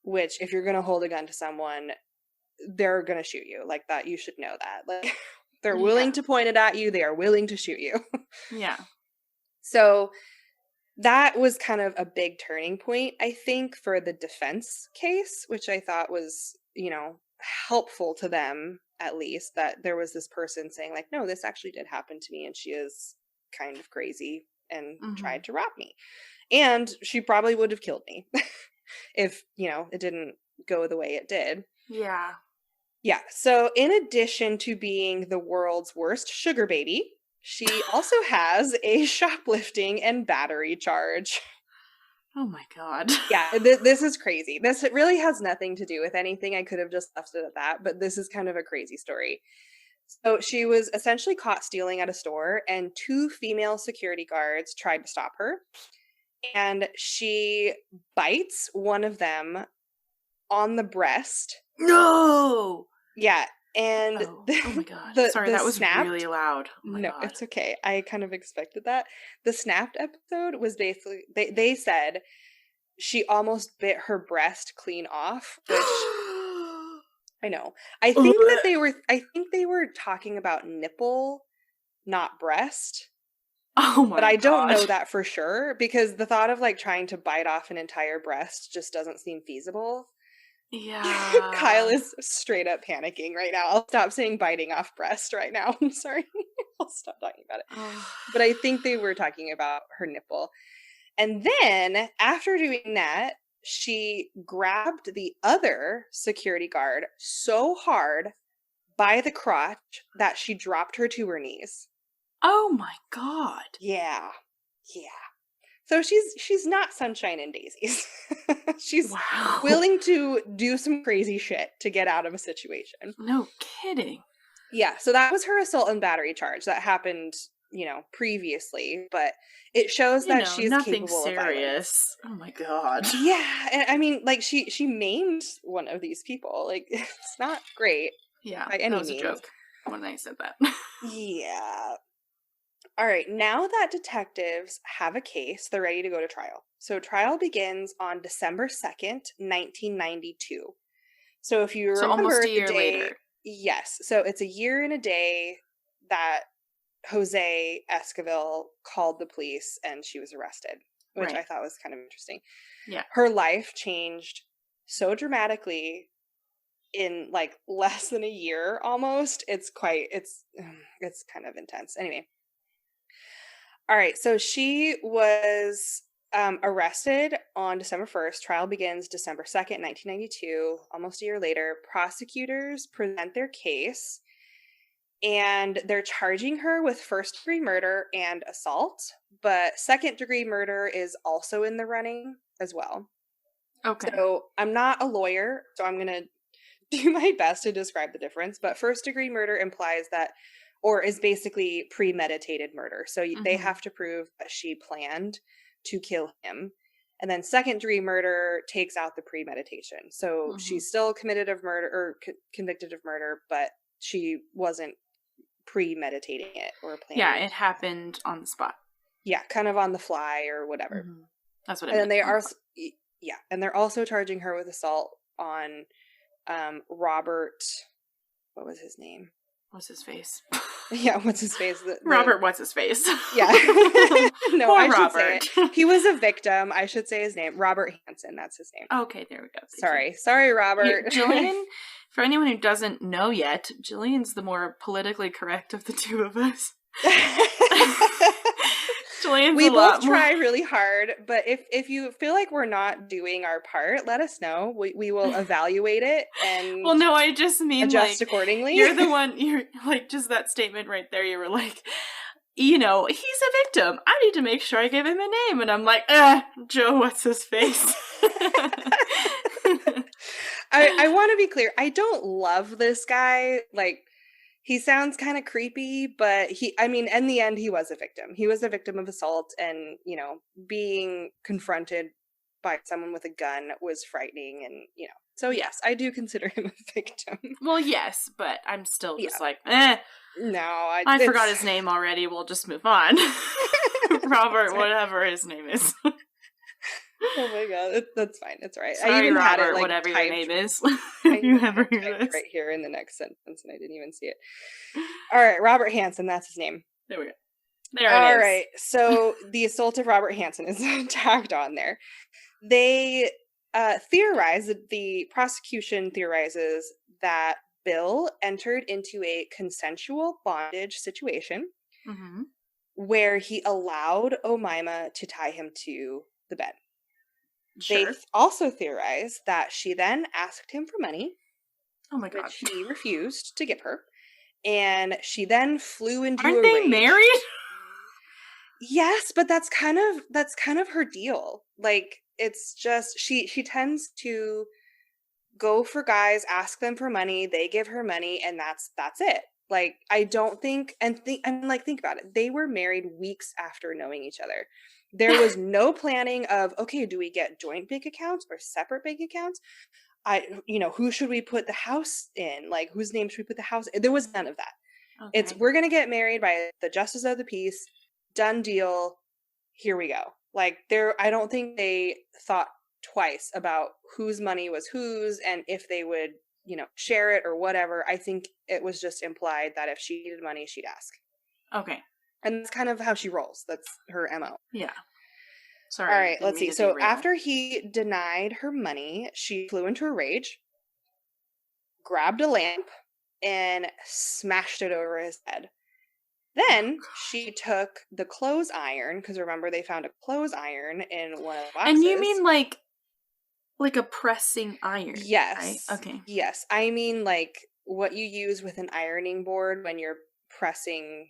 Which, if you're going to hold a gun to someone, they're going to shoot you. Like, that, you should know that. Like, they're willing to point it at you. They are willing to shoot you. Yeah. So, that was kind of a big turning point, I think, for the defense case, which I thought was, helpful to them, at least, that there was this person saying, like, no, this actually did happen to me, and she is kind of crazy and tried to rob me. And she probably would have killed me. if, it didn't go the way it did. Yeah. Yeah. So in addition to being the world's worst sugar baby, she also has a shoplifting and battery charge. Oh my God. Yeah, this is crazy. This really has nothing to do with anything. I could have just left it at that, but this is kind of a crazy story. So she was essentially caught stealing at a store, and 2 female security guards tried to stop her. And she bites one of them on the breast. No. Yeah, and Oh my God. the Sorry, that was snapped, really loud. Oh my no, God. it's okay. I kind of expected that. The snapped episode was basically they said she almost bit her breast clean off, which I know. I think they were talking about nipple, not breast. Oh my God. But I don't know that for sure, because the thought of like trying to bite off an entire breast just doesn't seem feasible. Yeah. Kyle is straight up panicking right now. I'll stop saying biting off breast right now. I'm sorry. I'll stop talking about it. But I think they were talking about her nipple. And then after doing that, she grabbed the other security guard so hard by the crotch that she dropped her to her knees. Oh my God. Yeah. Yeah. So she's not sunshine and daisies. She's willing to do some crazy shit to get out of a situation. No kidding. Yeah, so that was her assault and battery charge that happened, previously, but it shows that she's nothing capable of violence. Oh my God. Yeah, and I mean, like she maimed one of these people. Like, it's not great. Yeah, by any that was means. a joke when I said that. Yeah. All right, now that detectives have a case, they're ready to go to trial. So trial begins on December 2nd, 1992. So if you remember almost a year the day, later. Yes. So it's a year and a day that Jose Esquivel called the police and she was arrested, which Right. I thought was kind of interesting. Yeah. Her life changed so dramatically in like less than a year almost. It's kind of intense. Anyway. All right, so she was arrested on December 1st. Trial begins December 2nd, 1992. Almost a year later, prosecutors present their case, and they're charging her with first-degree murder and assault, but second-degree murder is also in the running as well. Okay. So I'm not a lawyer, so I'm going to do my best to describe the difference, but first-degree murder implies that or is basically premeditated murder. So they have to prove that she planned to kill him. And then second-degree murder takes out the premeditation. So she's still convicted of murder, but she wasn't premeditating it or planning. Yeah, it happened on the spot. Yeah, kind of on the fly or whatever. That's what it And meant. and they're also charging her with assault on Robert. What was his name? What's his face? Yeah, what's his face? Robert, what's his face? Yeah. No, Poor I should Robert. say it. He was a victim. I should say his name. Robert Hansen, that's his name. Okay, there we go. Sorry, Robert. Jillian, for anyone who doesn't know yet, Jillian's the more politically correct of the two of us. We both try really hard, but if you feel like we're not doing our part, let us know. We will evaluate it and well, no, I just mean adjust accordingly. You're the one. You're like just that statement right there. You were like, he's a victim. I need to make sure I give him a name, and I'm like, Joe, what's his face? I want to be clear. I don't love this guy. Like, he sounds kind of creepy, but in the end, he was a victim. He was a victim of assault, and, being confronted by someone with a gun was frightening, and, So, yes, I do consider him a victim. Well, yes, but I'm still just like, No, I forgot his name already. We'll just move on. Robert, whatever his name is. Oh my god, that's fine. It's all right. Sorry, I even Robert, had it whatever your name is. If you ever hear this, right here in the next sentence, and I didn't even see it. All right, Robert Hansen, that's his name. There we go. There it is. All right, so the assault of Robert Hansen is tagged on there. They theorize that the prosecution theorizes that Bill entered into a consensual bondage situation where he allowed Omaima to tie him to the bed. They Sure. also theorize that she then asked him for money, Oh my god. which he refused to give her, and she then flew into Aren't a they rage. married? Yes, but that's kind of her deal. Like, it's just she tends to go for guys, ask them for money, they give her money, and that's it. Like, I don't think think about it. They were married weeks after knowing each other. There was no planning of, okay, do we get joint bank accounts or separate bank accounts? Who should we put the house in? Like, whose name should we put the house in? There was none of that. Okay. It's, we're going to get married by the justice of the peace. Done deal. Here we go. Like, I don't think they thought twice about whose money was whose and if they would, share it or whatever. I think it was just implied that if she needed money, she'd ask. Okay. And that's kind of how she rolls. That's her MO. Yeah. Sorry. All right, didn't let's mean see. to So derail. after he denied her money, she flew into a rage, grabbed a lamp, and smashed it over his head. Then she took the clothes iron, because remember they found a clothes iron in one of the boxes. And you mean like a pressing iron? Yes. Right? Okay. Yes. I mean like what you use with an ironing board when you're pressing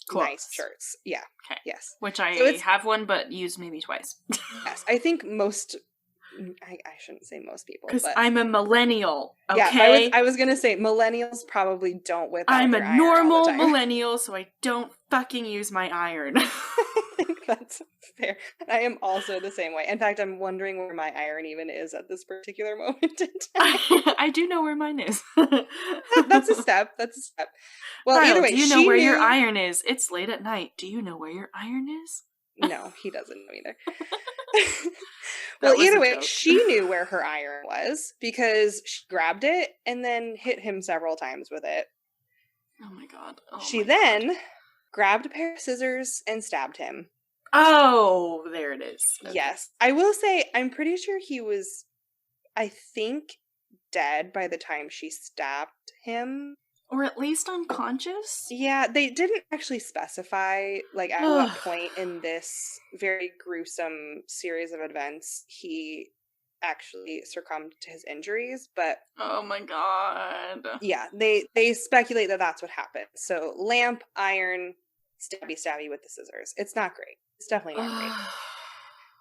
Clothes. nice shirts. Yeah. Okay. Yes. Which I So have one, but used maybe twice. Yes. I think most. I shouldn't say most people, Because but I'm a millennial. Okay. yeah, I was gonna say millennials probably don't whip out I'm their a iron all the normal time. millennial, so I don't fucking use my iron. I think that's fair. I am also the same way. In fact, I'm wondering where my iron even is at this particular moment in time. I do know where mine is. That's a step. That's a step. Well, Kyle, either way, do you know she where knew... your iron is? It's late at night. Do you know where your iron is? No, he doesn't know either. That Well, was either a way, joke. she knew where her iron was because she grabbed it and then hit him several times with it. Oh my god. Oh She my then God. grabbed a pair of scissors and stabbed him. Oh, there it is. Okay. Yes. I will say, I'm pretty sure he was, I think, dead by the time she stabbed him. Or at least unconscious? Yeah, they didn't actually specify, like, at what point in this very gruesome series of events he actually succumbed to his injuries, but Oh my god. yeah, they speculate that that's what happened. So, lamp, iron, stabby with the scissors. It's not great. It's definitely not great.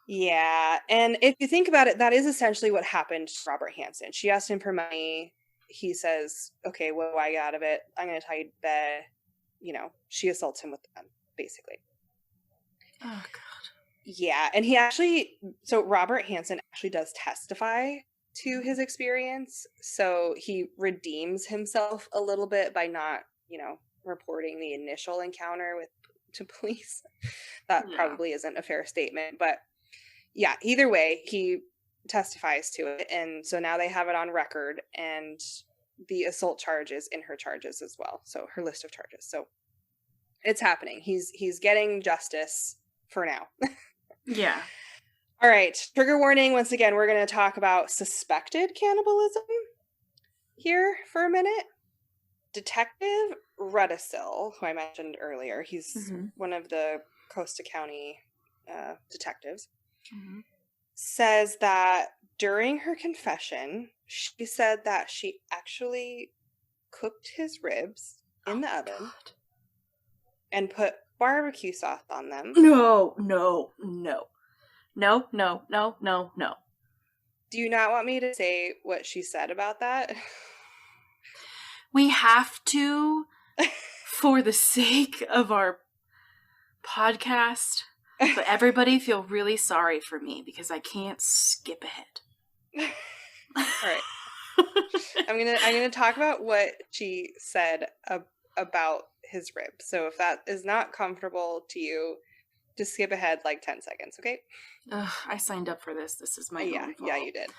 Yeah, and if you think about it, that is essentially what happened to Robert Hansen. She asked him for money. He says, okay, what do I get out of it? I'm going to tie you to bed. She assaults him with the gun, basically. Oh god. Yeah, and so Robert Hansen actually does testify to his experience. So he redeems himself a little bit by not, reporting the initial encounter to police. That probably isn't a fair statement, but yeah, either way, he testifies to it, and so now they have it on record, and the assault charge is in her charges as well, so her list of charges. So it's happening. He's getting justice for now. Yeah. All right, trigger warning. Once again, we're going to talk about suspected cannibalism here for a minute. Detective Rudisil, who I mentioned earlier, he's one of the Costa County detectives, says that during her confession, she said that she actually cooked his ribs in the oven and put barbecue sauce on them. No. Do you not want me to say what she said about that? We have to, for the sake of our podcast, but everybody feel really sorry for me because I can't skip ahead. All right. I'm gonna talk about what she said about his ribs. So if that is not comfortable to you, just skip ahead like 10 seconds, okay? Ugh, I signed up for this. This is my own fault. Yeah, you did.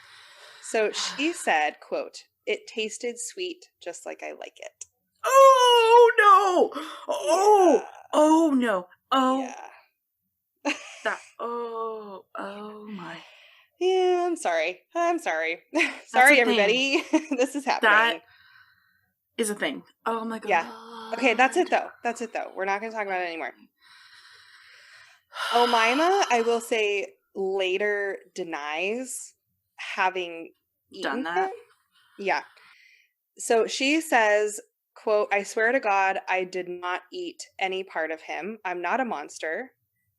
So she said, quote, "It tasted sweet just like I like it." Oh no! Oh, Yeah. Oh no! Oh, Yeah. oh my! Yeah, I'm sorry. Sorry, a everybody. This is happening. That is a thing. Oh my god. Yeah. Okay, that's it though. We're not going to talk about it anymore. Omaima, I will say, later denies having Done eaten that? him. Yeah. So she says, quote, "I swear to God, I did not eat any part of him. I'm not a monster."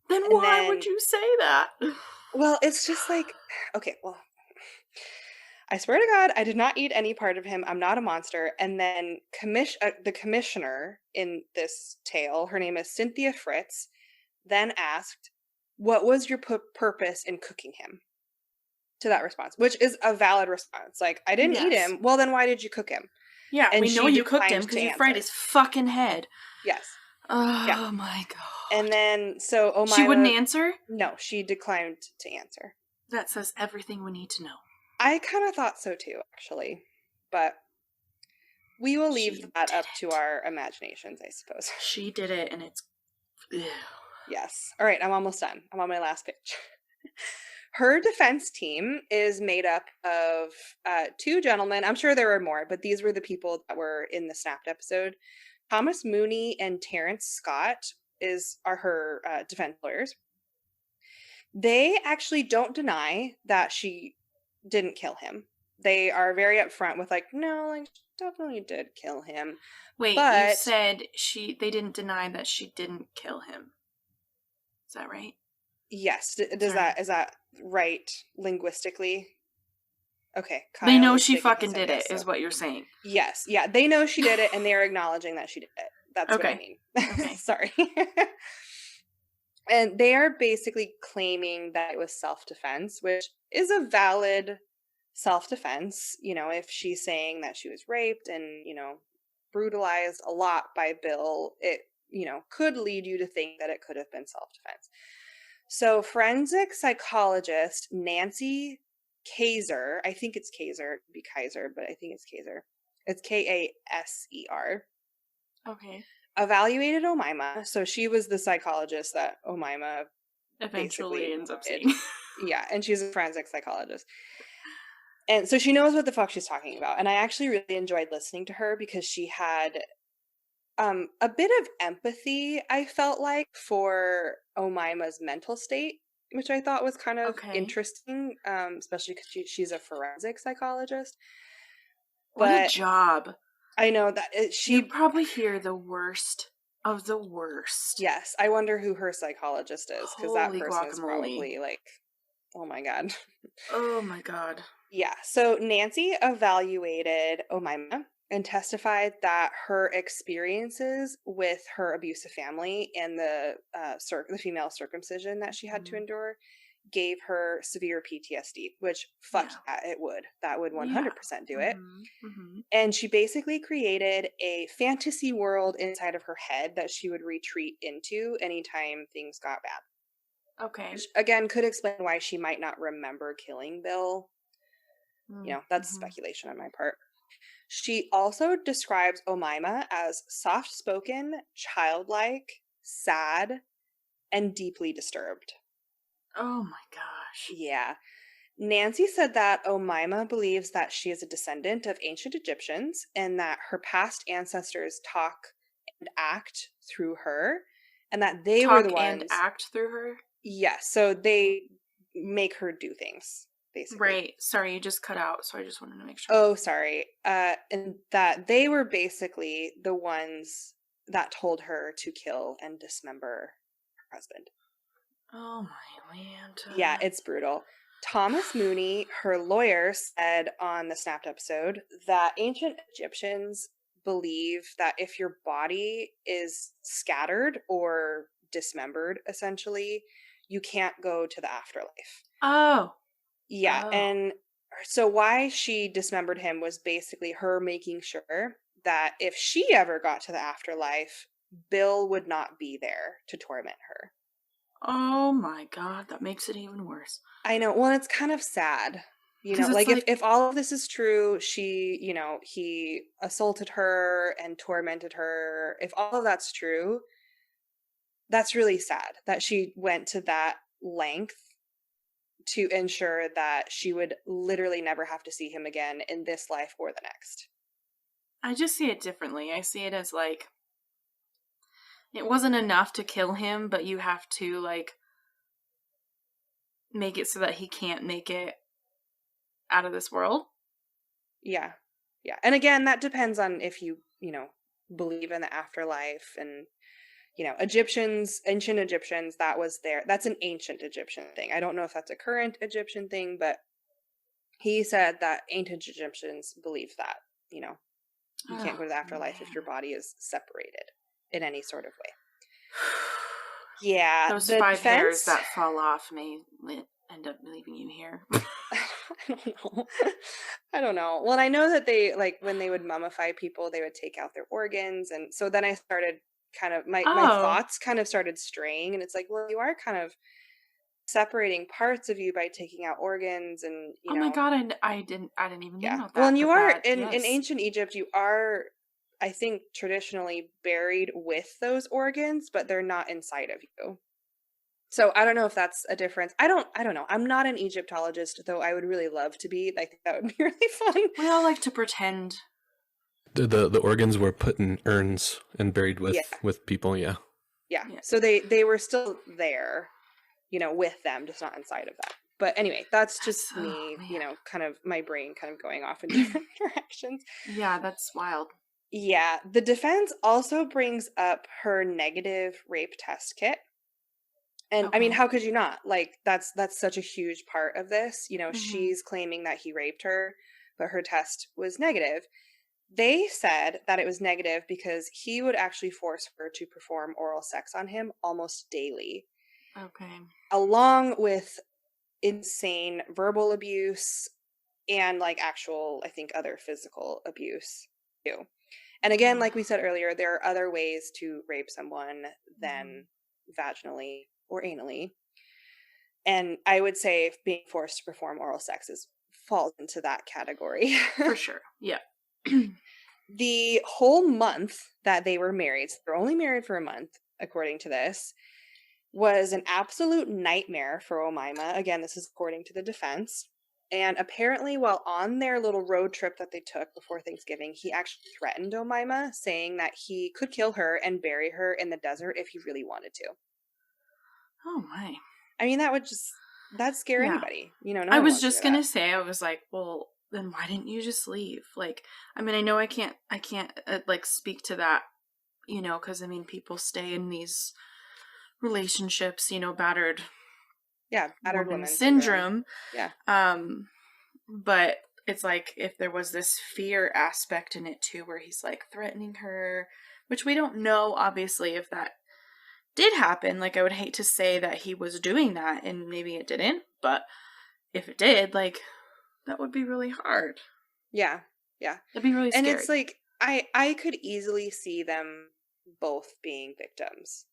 Then And why then, would you say that? well, it's just like, okay, well, I swear to God, I did not eat any part of him. I'm not a monster. And then the commissioner in this tale, her name is Cynthia Fritz, then asked, "What was your purpose in cooking him?" To that response, which is a valid response. Like, I didn't eat Yes. him. Well, then why did you cook him? Yeah, And we know she you cooked him declined because to you fried answer. his fucking head. Yes. Oh Yeah. my god. And then, so Omaima... She wouldn't answer? No, she declined to answer. That says everything we need to know. I kind of thought so too, actually. But we will leave She that did up to it. our imaginations, I suppose. She did it, and it's... Ew. Yes. All right, I'm almost done. I'm on my last page. Her defense team is made up of two gentlemen. I'm sure there are more, but these were the people that were in the Snapped episode. Thomas Mooney and Terrence Scott are her defense lawyers. They actually don't deny that she didn't kill him. They are very upfront with like, no, like, she definitely did kill him. Wait, But you said they didn't deny that she didn't kill him. Is that right? yes, is that right linguistically? Okay, Kyle They know is she shaking fucking his head did yes, it, is so. what you're saying. Yes, yeah, they know she did it, and they're acknowledging that she did it. That's what I mean. Okay. Sorry. And they are basically claiming that it was self-defense, which is a valid self-defense. You know, if she's saying that she was raped and, you know, brutalized a lot by Bill, it, you know, could lead you to think that it could have been self-defense. So forensic psychologist Nancy Kaiser, I think it's Kaiser, it could be Kaiser, but I think it's Kaiser. It's Kaser. Okay. Evaluated Omaima. So she was the psychologist that Omaima Eventually basically ends up wanted. seeing. Yeah, and she's a forensic psychologist. And so she knows what the fuck she's talking about. And I actually really enjoyed listening to her because she had a bit of empathy, I felt like, for Omaima's mental state, which I thought was kind of interesting, especially because she's a forensic psychologist. What a job. I know that you probably hear the worst of the worst. Yes, I wonder who her psychologist is, because that person guacamole. is probably like, oh my god. Oh my god. Yeah, so Nancy evaluated Omaima and testified that her experiences with her abusive family and the female circumcision that she had to endure gave her severe PTSD, which it would. That would 100% do it. And she basically created a fantasy world inside of her head that she would retreat into anytime things got bad. Okay. Which, again, could explain why she might not remember killing Bill. You know, that's speculation on my part. She also describes Omaima as soft-spoken, childlike, sad, and deeply disturbed. Oh my gosh. Yeah. Nancy said that Omaima believes that she is a descendant of ancient Egyptians and that her past ancestors talk and act through her, and that they were the ones... and act through her? Yes, so they make her do things, basically. Right. Sorry, you just cut out, so I just wanted to make sure. Oh, sorry. And that they were basically the ones that told her to kill and dismember her husband. Oh my land. Yeah, it's brutal. Thomas Mooney, her lawyer, said on the Snapped episode that ancient Egyptians believe that if your body is scattered or dismembered, essentially, you can't go to the afterlife. Oh. Yeah, and so why she dismembered him was basically her making sure that if she ever got to the afterlife, Bill would not be there to torment her. Oh my god, that makes it even worse. I know. Well, it's kind of sad. You know, like if all of this is true, he assaulted her and tormented her. If all of that's true, that's really sad that she went to that length to ensure that she would literally never have to see him again in this life or the next. I just see it differently. I see it as like, it wasn't enough to kill him, but you have to like make it so that he can't make it out of this world. Yeah. Yeah. And again, that depends on if you believe in the afterlife and, ancient Egyptians, that's an ancient Egyptian thing. I don't know if that's a current Egyptian thing, but he said that ancient Egyptians believed that, you can't go to the afterlife if your body is separated in any sort of way. Yeah. Those the 5 defense, hairs that fall off may end up leaving you here. I don't know. Well, I know that they, like, when they would mummify people, they would take out their organs. And so then I started kind of, my thoughts kind of started straying. And it's like, well, you are kind of separating parts of you by taking out organs and, oh my God, I didn't even think about that. Well, and you are, in yes. ancient Egypt, you are, I think, traditionally buried with those organs, but they're not inside of you. So I don't know if that's a difference. I don't know. I'm not an Egyptologist, though I would really love to be. I think that would be really fun. We all like to pretend. The organs were put in urns and buried with people, yeah. Yeah. So they were still there, with them, just not inside of that. But anyway, that's just me, kind of my brain kind of going off in different directions. Yeah, that's wild. Yeah. The defense also brings up her negative rape test kit. And I mean, how could you not? Like, that's such a huge part of this. She's claiming that he raped her, but her test was negative. They said that it was negative because he would actually force her to perform oral sex on him almost daily. Okay. Along with insane verbal abuse and, like, actual, I think, other physical abuse too. And again, like we said earlier, there are other ways to rape someone than vaginally or anally. And I would say being forced to perform oral sex falls into that category. For sure. Yeah. The whole month that they were married, so they're only married for a month, according to this, was an absolute nightmare for Omaima. Again, this is according to the defense. And apparently, while on their little road trip that they took before Thanksgiving, he actually threatened Omaima, saying that he could kill her and bury her in the desert if he really wanted to. Oh my. I mean, that'd scare anybody. No I one was wants just to do gonna that. say, I was like, well, then why didn't you just leave? Like, I mean, I know I can't like speak to that, because I mean, people stay in these relationships, battered woman syndrome. Yeah. But it's like, if there was this fear aspect in it too, where he's like threatening her, which we don't know, obviously, if that did happen. Like, I would hate to say that he was doing that and maybe it didn't, but if it did, like, that would be really hard. Yeah. That'd be really scary. And it's like, I could easily see them both being victims.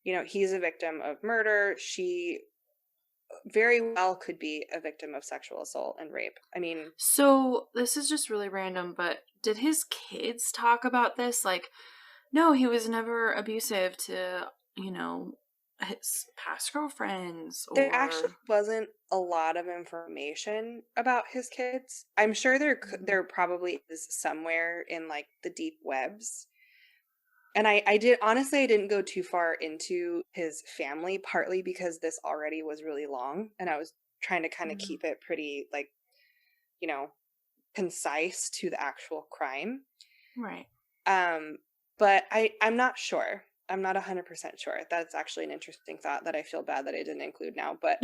He's a victim of murder. She very well could be a victim of sexual assault and rape. I mean, so this is just really random, but did his kids talk about this? Like, no, he was never abusive to, his past girlfriends. Or... There actually wasn't a lot of information about his kids. I'm sure there probably is somewhere in, like, the deep webs. And I didn't go too far into his family, partly because this already was really long and I was trying to kind of keep it pretty, like, concise to the actual crime. Right. But I'm not sure. I'm not 100% sure. That's actually an interesting thought that I feel bad that I didn't include now, but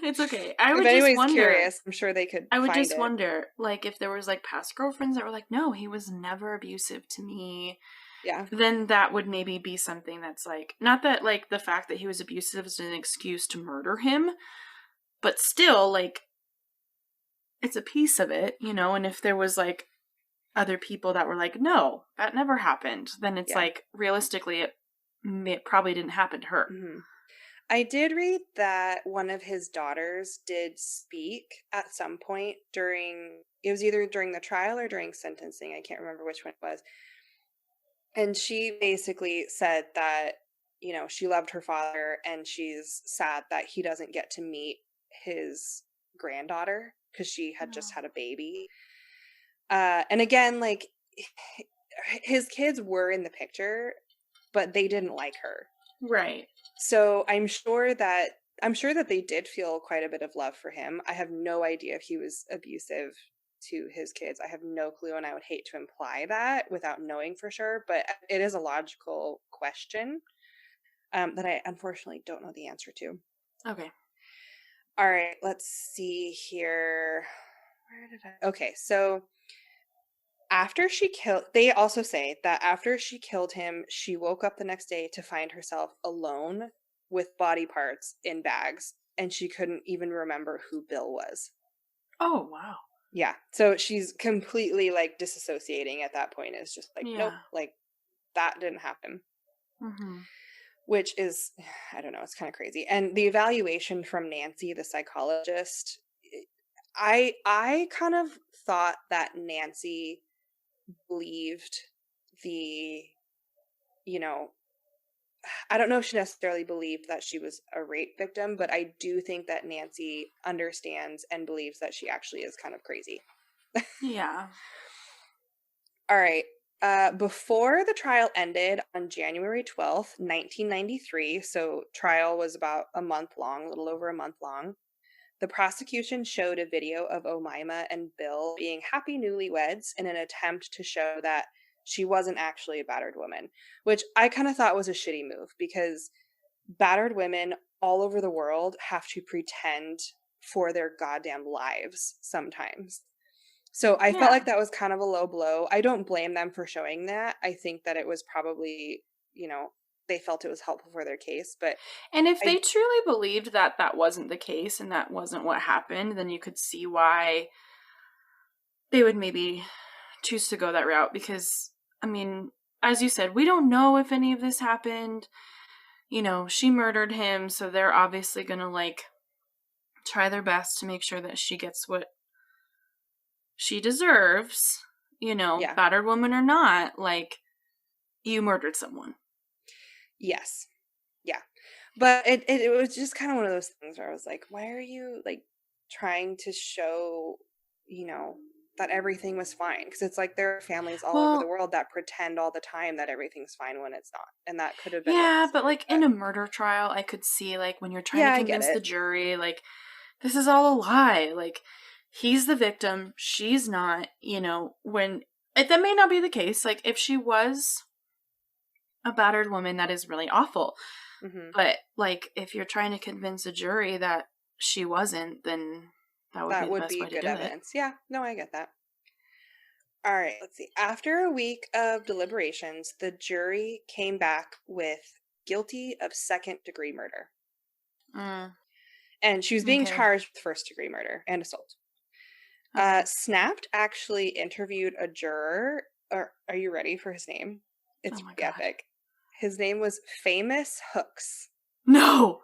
it's okay. I would if anyone's just wonder, curious, I'm sure they could. I would just wonder, like, if there was, like, past girlfriends that were like, no, he was never abusive to me. Yeah. Then that would maybe be something that's like, not that, like, the fact that he was abusive is an excuse to murder him, but still, like, it's a piece of it, and if there was, like, other people that were like, no, that never happened, then it's like, realistically, it probably didn't happen to her. Mm-hmm. I did read that one of his daughters did speak at some point it was either during the trial or during sentencing. I can't remember which one it was. And she basically said that, she loved her father and she's sad that he doesn't get to meet his granddaughter because she had just had a baby. And again, like, his kids were in the picture, but they didn't like her. Right. So I'm sure that I'm sure that they did feel quite a bit of love for him. I have no idea if he was abusive to his kids. I have no clue, and I would hate to imply that without knowing for sure, but it is a logical question that I unfortunately don't know the answer to. Okay. All right, let's see here. Where did I? Okay, so they also say that after she killed him, she woke up the next day to find herself alone with body parts in bags, and she couldn't even remember who Bill was. Oh, wow. Yeah, so she's completely like disassociating at that point. It's just like, nope, Yeah. like that didn't happen. Mm-hmm. Which is, I don't know, it's kind of crazy. And the evaluation from Nancy, the psychologist, I kind of thought that Nancy believed the, you know, I don't know if she necessarily believed that she was a rape victim, but I do think that Nancy understands and believes that she actually is kind of crazy. Yeah. All right. Before the trial ended on January 12th, 1993, so trial was about a month long, a little over a month long, the prosecution showed a video of Omaima and Bill being happy newlyweds in an attempt to show that she wasn't actually a battered woman, which I kind of thought was a shitty move because battered women all over the world have to pretend for their goddamn lives sometimes. So I felt Yeah. like that was kind of a low blow. I don't blame them for showing that. I think that it was probably, they felt it was helpful for their case, but And if I- they truly believed that that wasn't the case and that wasn't what happened, then you could see why they would maybe choose to go that route. Because, I mean, as you said, we don't know if any of this happened. She murdered him, so they're obviously going to, like, try their best to make sure that she gets what she deserves. Yeah. Battered woman or not, like, you murdered someone. Yes. Yeah. But it was just kind of one of those things where I was like, why are you like trying to show, that everything was fine? Because it's like there are families all over the world that pretend all the time that everything's fine when it's not. And that could have been Yeah, but like in a murder trial, I could see like when you're trying to convince the jury, like, this is all a lie. Like, he's the victim, she's not, when that may not be the case. Like, if she was a battered woman, that is really awful. Mm-hmm. But like, if you're trying to convince a jury that she wasn't, then that would be the best way to do it. Good evidence. Yeah, no, I get that. All right, let's see. After a week of deliberations, the jury came back with guilty of second-degree murder. And she was being charged with first-degree murder and assault. Okay. Snapped actually interviewed a juror. Are you ready for his name? It's epic. His name was Famous Hooks. No!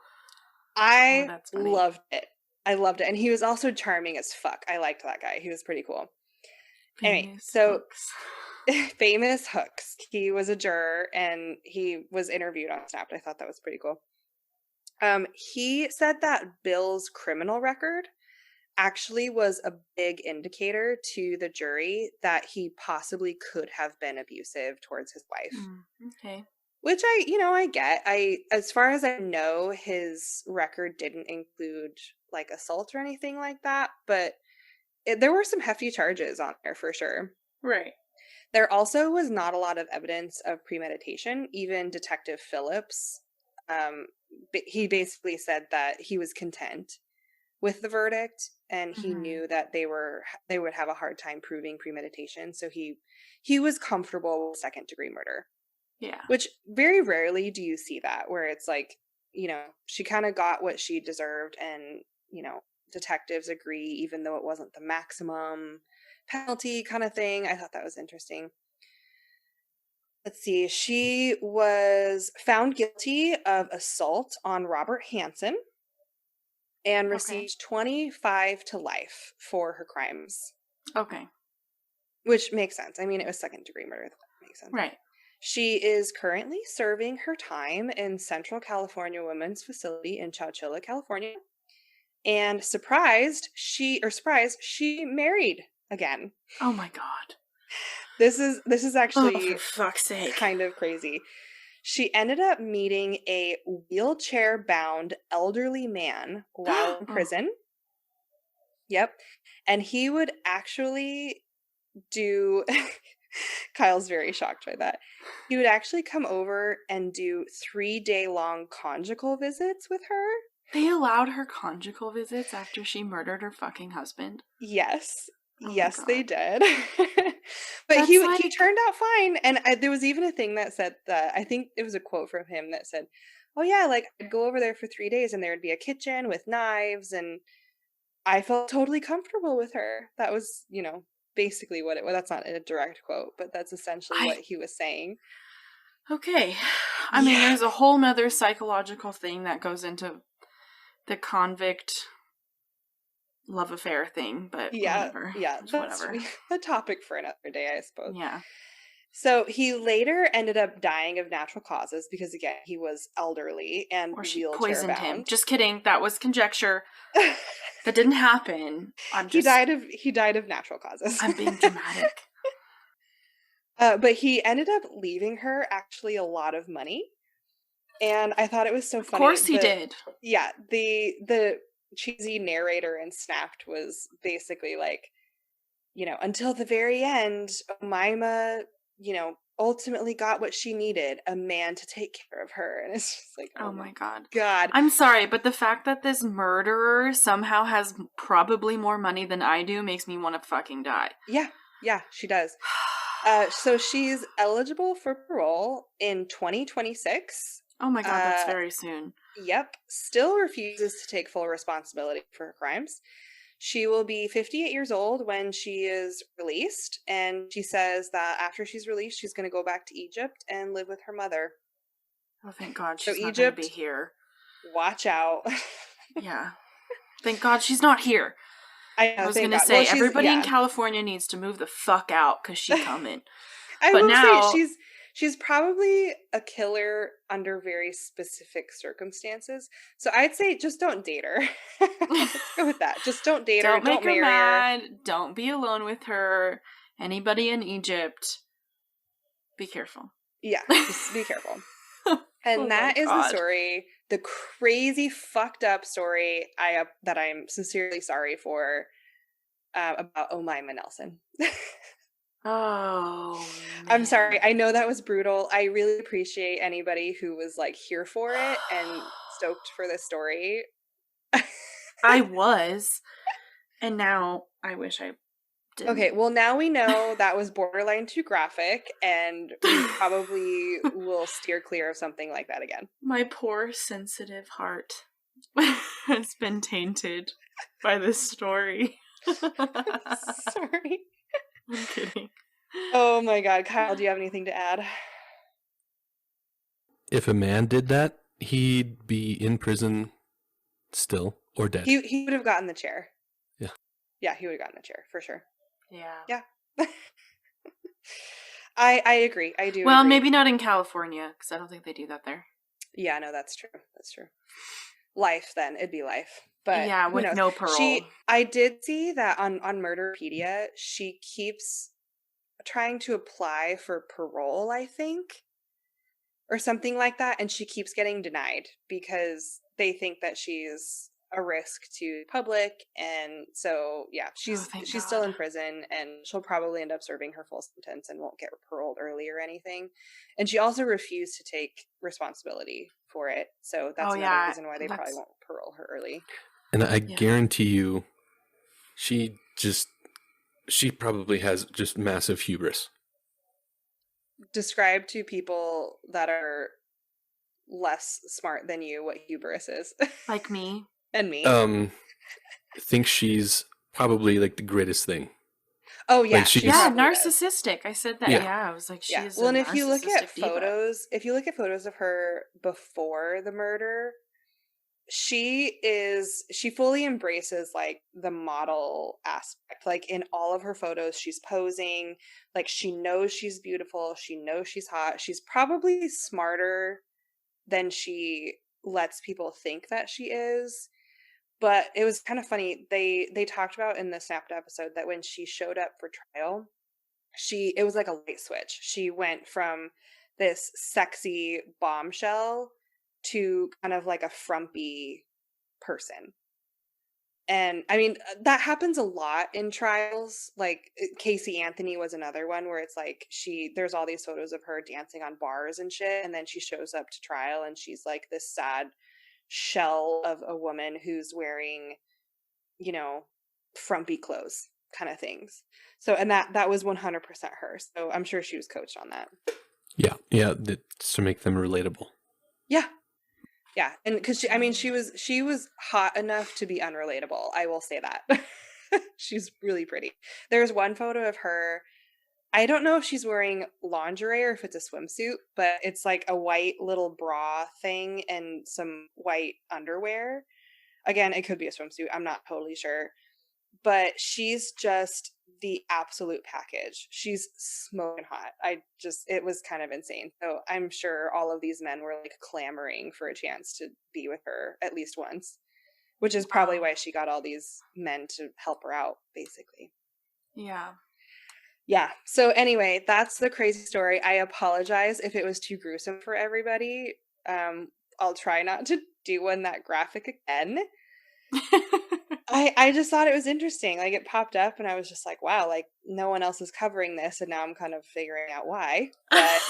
I loved it. I loved it. And he was also charming as fuck. I liked that guy. He was pretty cool. Famous Hooks. He was a juror and he was interviewed on Snapped. I thought that was pretty cool. He said that Bill's criminal record actually was a big indicator to the jury that he possibly could have been abusive towards his wife. Okay. Which I get. As far as I know, his record didn't include like assault or anything like that, but there were some hefty charges on there for sure. Right. There also was not a lot of evidence of premeditation. Even Detective Phillips, he basically said that he was content with the verdict, and he knew that they would have a hard time proving premeditation, so he was comfortable with second-degree murder. Yeah. Which very rarely do you see that, where it's like, she kind of got what she deserved, and, detectives agree, even though it wasn't the maximum penalty kind of thing. I thought that was interesting. Let's see. She was found guilty of assault on Robert Hansen and received 25 to life for her crimes. Okay. Which makes sense. I mean, it was second-degree murder. That makes sense. Right. She is currently serving her time in Central California Women's Facility in Chowchilla, California. And she married again. Oh my god. This is actually for fuck's sake, kind of crazy. She ended up meeting a wheelchair-bound elderly man while in Oh. prison. Yep. And he would actually do Kyle's very shocked by that. He would actually come over and do 3-day-long conjugal visits with her. They allowed her conjugal visits after she murdered her fucking husband. Yes. Oh my Yes, they God. did. But That's he like- turned out fine. And there was even a thing that said that, I think it was a quote from him that said, oh yeah, like I'd go over there for 3 days and there would be a kitchen with knives, and I felt totally comfortable with her. That was, basically what it was. That's not a direct quote, but that's essentially what he was saying. Okay. I mean, there's a whole nother psychological thing that goes into the convict love affair thing, but whatever. Yeah, It's that's whatever. a topic for another day, I suppose. Yeah. So he later ended up dying of natural causes because, again, he was elderly and Or she wheelchair poisoned him. bound. Just kidding. That was conjecture. That didn't happen. He died of natural causes. I'm being dramatic. But he ended up leaving her actually a lot of money, and I thought it was so funny. Of course he did. Yeah, the cheesy narrator in Snapped was basically like, until the very end, Omaima, ultimately got what she needed, a man to take care of her. And it's just like, Oh my God. God. I'm sorry, but the fact that this murderer somehow has probably more money than I do makes me want to fucking die. Yeah, she does. So she's eligible for parole in 2026. Oh my God, that's very soon. Yep. Still refuses to take full responsibility for her crimes. She will be 58 years old when she is released, and she says that after she's released, she's going to go back to Egypt and live with her mother. Oh, thank God So she's not going to be Egypt, here. Watch out. Yeah. Thank God she's not here. I was going to say, everybody in California needs to move the fuck out because she's coming. I but will now say she's probably a killer under very specific circumstances. So I'd say just don't date her. Let's go with that. Just don't date her. Don't make her marry mad. her. Don't be alone with her. Anybody in Egypt, be careful. Yeah, just be careful. And that is the story, the crazy fucked up story that I'm sincerely sorry for about Omaima Nelson. Oh, man. I'm sorry. I know that was brutal. I really appreciate anybody who was like here for it and stoked for this story. I was. And now I wish I didn't. Okay, well now we know that was borderline too graphic, and we probably will steer clear of something like that again. My poor sensitive heart has been tainted by this story. Sorry. I'm kidding. Oh my God, Kyle, do you have anything to add? If a man did that, he'd be in prison still or dead. He would have gotten the chair. Yeah. Yeah, he would have gotten the chair for sure. Yeah. I agree. I do. Well, agree. maybe not in California because I don't think they do that there. Yeah, no, that's true. That's true. Life, then it'd be life. But yeah, who with knows? no parole. I did see that on Murderpedia, she keeps trying to apply for parole, I think, or something like that, and she keeps getting denied because they think that she's a risk to the public. And so yeah, she's still in prison, and she'll probably end up serving her full sentence and won't get paroled early or anything. And she also refused to take responsibility for it, so that's another reason why they probably won't parole her early. And I guarantee you she probably has just massive hubris. Describe to people that are less smart than you what hubris is. Like me. And me. Think she's probably like the greatest thing. Oh yeah, like narcissistic. I said that. Yeah, I was like, she's well, and a if you look at diva. photos of her before the murder, she fully embraces like the model aspect. Like in all of her photos, she's posing. Like she knows she's beautiful. She knows she's hot. She's probably smarter than she lets people think that she is. But it was kind of funny. They talked about in the Snapped episode that when she showed up for trial, it was like a light switch. She went from this sexy bombshell to kind of like a frumpy person. And I mean, that happens a lot in trials. Like Casey Anthony was another one where it's like there's all these photos of her dancing on bars and shit. And then she shows up to trial and she's like this sad shell of a woman who's wearing, you know, frumpy clothes kind of things. So, and that was 100% her. So I'm sure she was coached on that. Yeah, that's to make them relatable. Yeah. Yeah, and because she was hot enough to be unrelatable. I will say that. She's really pretty. There's one photo of her. I don't know if she's wearing lingerie or if it's a swimsuit, but it's like a white little bra thing and some white underwear. Again, it could be a swimsuit. I'm not totally sure. But she's just the absolute package. She's smoking hot. It was kind of insane. So I'm sure all of these men were like clamoring for a chance to be with her at least once, which is probably why she got all these men to help her out, basically. Yeah. Yeah. So anyway, that's the crazy story. I apologize if it was too gruesome for everybody. I'll try not to do one that graphic again. I just thought it was interesting. Like it popped up and I was just like, wow, like no one else is covering this. And now I'm kind of figuring out why. But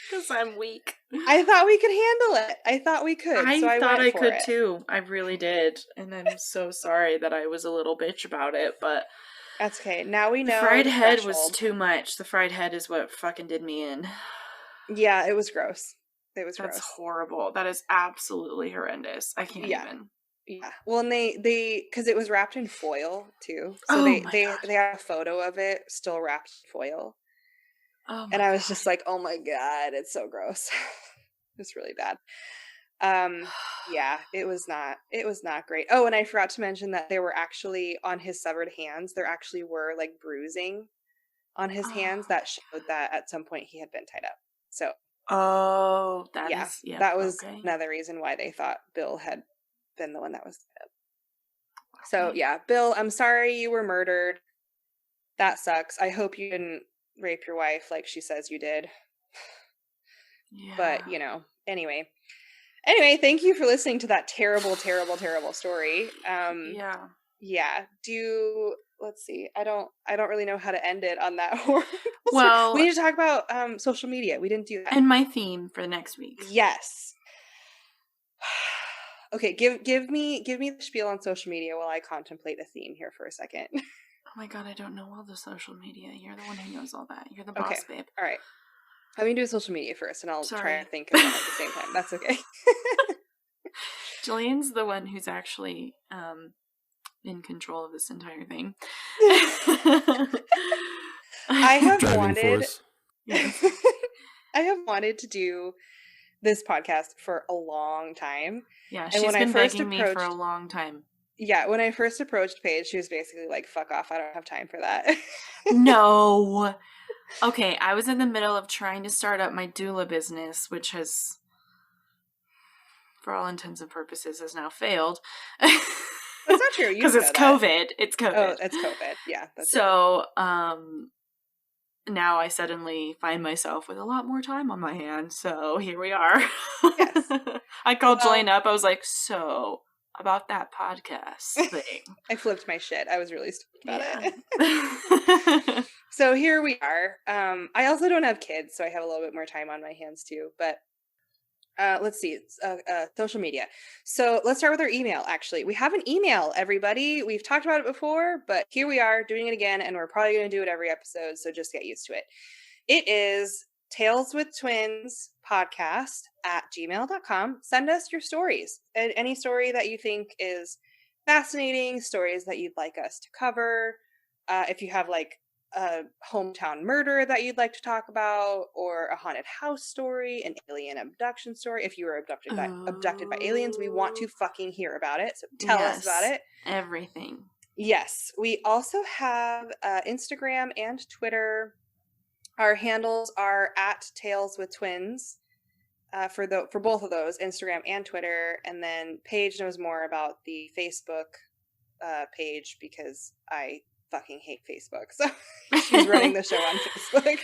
because I'm weak. I thought we could handle it. I thought we could. I thought I could too. I really did. And I'm so sorry that I was a little bitch about it, but that's okay. Now we know. The fried head was too much. The fried head is what fucking did me in. Yeah, it was gross. That's gross. Horrible. That is absolutely horrendous. I can't even. Yeah. Well, and they because it was wrapped in foil too. So they have a photo of it still wrapped in foil. Oh and I was just like, oh my God, it's so gross. It's really bad. Yeah, it was not great. Oh, and I forgot to mention that there were actually on his severed hands, there actually were like bruising on his hands that showed that at some point he had been tied up. So that was another reason why they thought Bill had been the one that was tied up. So yeah, Bill, I'm sorry you were murdered. That sucks. I hope you didn't rape your wife like she says you did. Yeah. But, anyway, thank you for listening to that terrible, terrible, terrible story. Yeah. Let's see. I don't really know how to end it on that horrible. Well, we need to talk about social media. We didn't do that. And my theme for the next week. Yes. Okay, give me the spiel on social media while I contemplate a theme here for a second. Oh my God, I don't know all the social media. You're the one who knows all that. You're the boss, babe. All right. Let me do social media first, and I'll try to think of them at the same time. That's okay. Jillian's the one who's actually in control of this entire thing. I have wanted to do this podcast for a long time. Yeah, she's been begging me for a long time. Yeah, when I first approached Paige, she was basically like, fuck off, I don't have time for that. No. Okay, I was in the middle of trying to start up my doula business, which has, for all intents and purposes, has now failed. That's not true. Because it's COVID. It's COVID. Oh, it's COVID. Yeah. So, now I suddenly find myself with a lot more time on my hands. So here we are. Yes. I called Jillian up. I was like, so about that podcast thing. I flipped my shit. I was really stoked about it. So here we are. I also don't have kids, so I have a little bit more time on my hands too. But let's see. Social media. So let's start with our email, actually. We have an email, everybody. We've talked about it before, but here we are doing it again, and we're probably going to do it every episode, so just get used to it. It is taleswithtwinspodcast@gmail.com. Send us your stories. Any story that you think is fascinating, stories that you'd like us to cover. If you have like a hometown murder that you'd like to talk about, or a haunted house story, an alien abduction story. If you were abducted by aliens, we want to fucking hear about it. So tell us about it. Everything. Yes. We also have Instagram and Twitter. Our handles are @taleswithtwins for both of those, Instagram and Twitter. And then Paige knows more about the Facebook page because I fucking hate Facebook. So she's running the show on Facebook.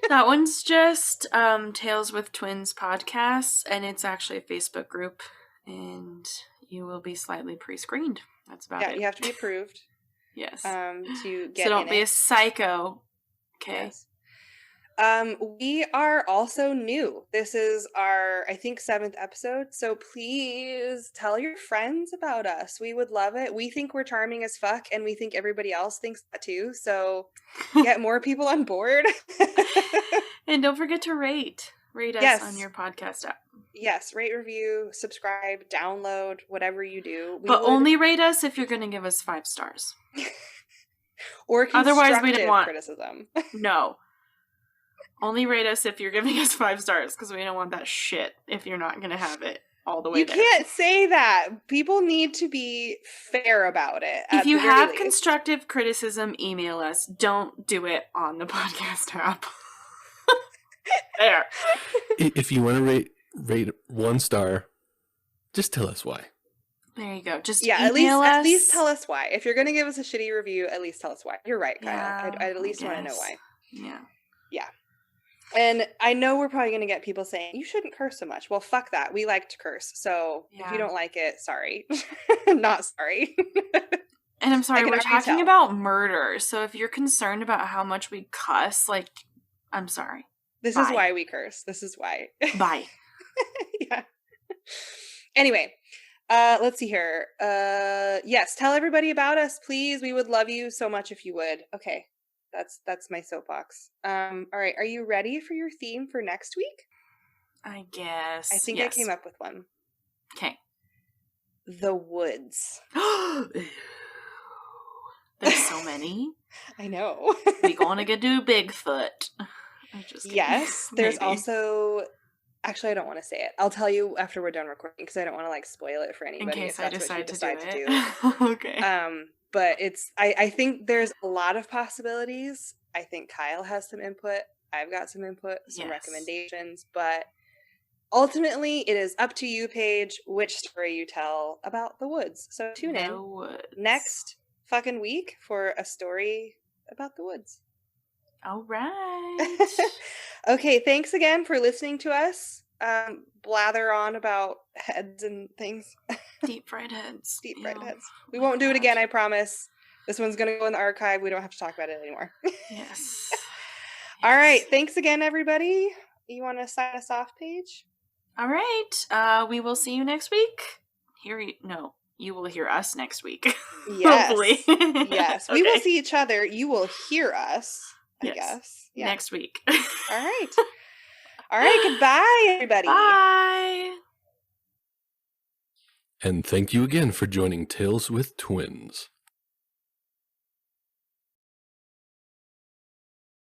That one's just Tales with Twins podcasts, and it's actually a Facebook group, and you will be slightly pre-screened. That's about it. You have to be approved. Yes. To get so don't in be it. a psycho. Okay. Yes. We are also new. This is our, I think, 7th episode. So please tell your friends about us. We would love it. We think we're charming as fuck, and we think everybody else thinks that too. So get more people on board. And don't forget to rate us on your podcast app. Yes, rate, review, subscribe, download, whatever you do. But only rate us if you're going to give us 5 stars. Or otherwise we don't want criticism. No. Only rate us if you're giving us 5 stars, because we don't want that shit if you're not going to have it all the way there. You can't say that. People need to be fair about it. If you have constructive criticism, email us. Don't do it on the podcast app. There. If you want to rate 1 star, just tell us why. There you go. Just email us. At least tell us why. If you're going to give us a shitty review, at least tell us why. You're right, Kyle. Yeah, I at least want to know why. Yeah. Yeah. And I know we're probably going to get people saying, you shouldn't curse so much. Well, fuck that. We like to curse. So if you don't like it, sorry. Not sorry. And I'm sorry, we're talking about murder. So if you're concerned about how much we cuss, like, I'm sorry. This is why we curse. This is why. Bye. Yeah. Anyway, let's see here. Yes, tell everybody about us, please. We would love you so much if you would. Okay. That's my soapbox. All right, are you ready for your theme for next week? I guess. I think I came up with one. Okay. The woods. There's so many. I know. We gonna get to Bigfoot. Yes, there's also... Actually, I don't want to say it. I'll tell you after we're done recording, because I don't want to spoil it for anybody. In case I decide to do it. Okay. But I think there's a lot of possibilities. I think Kyle has some input. I've got some input, some recommendations. But ultimately, it is up to you, Paige, which story you tell about the woods. So tune in next fucking week for a story about the woods. All right. Okay, thanks again for listening to us blather on about heads and things. Deep fried heads. Deep fried heads. We won't do it again, I promise. This one's going to go in the archive. We don't have to talk about it anymore. Yes. All right, thanks again, everybody. You want to sign us off, Paige? All right. We will see you next week. You will hear us next week. Yes. Hopefully. Yes. We will see each other. You will hear us. I guess. Yeah. Next week. All right. All right. Goodbye, everybody. Bye. And thank you again for joining Tales with Twins.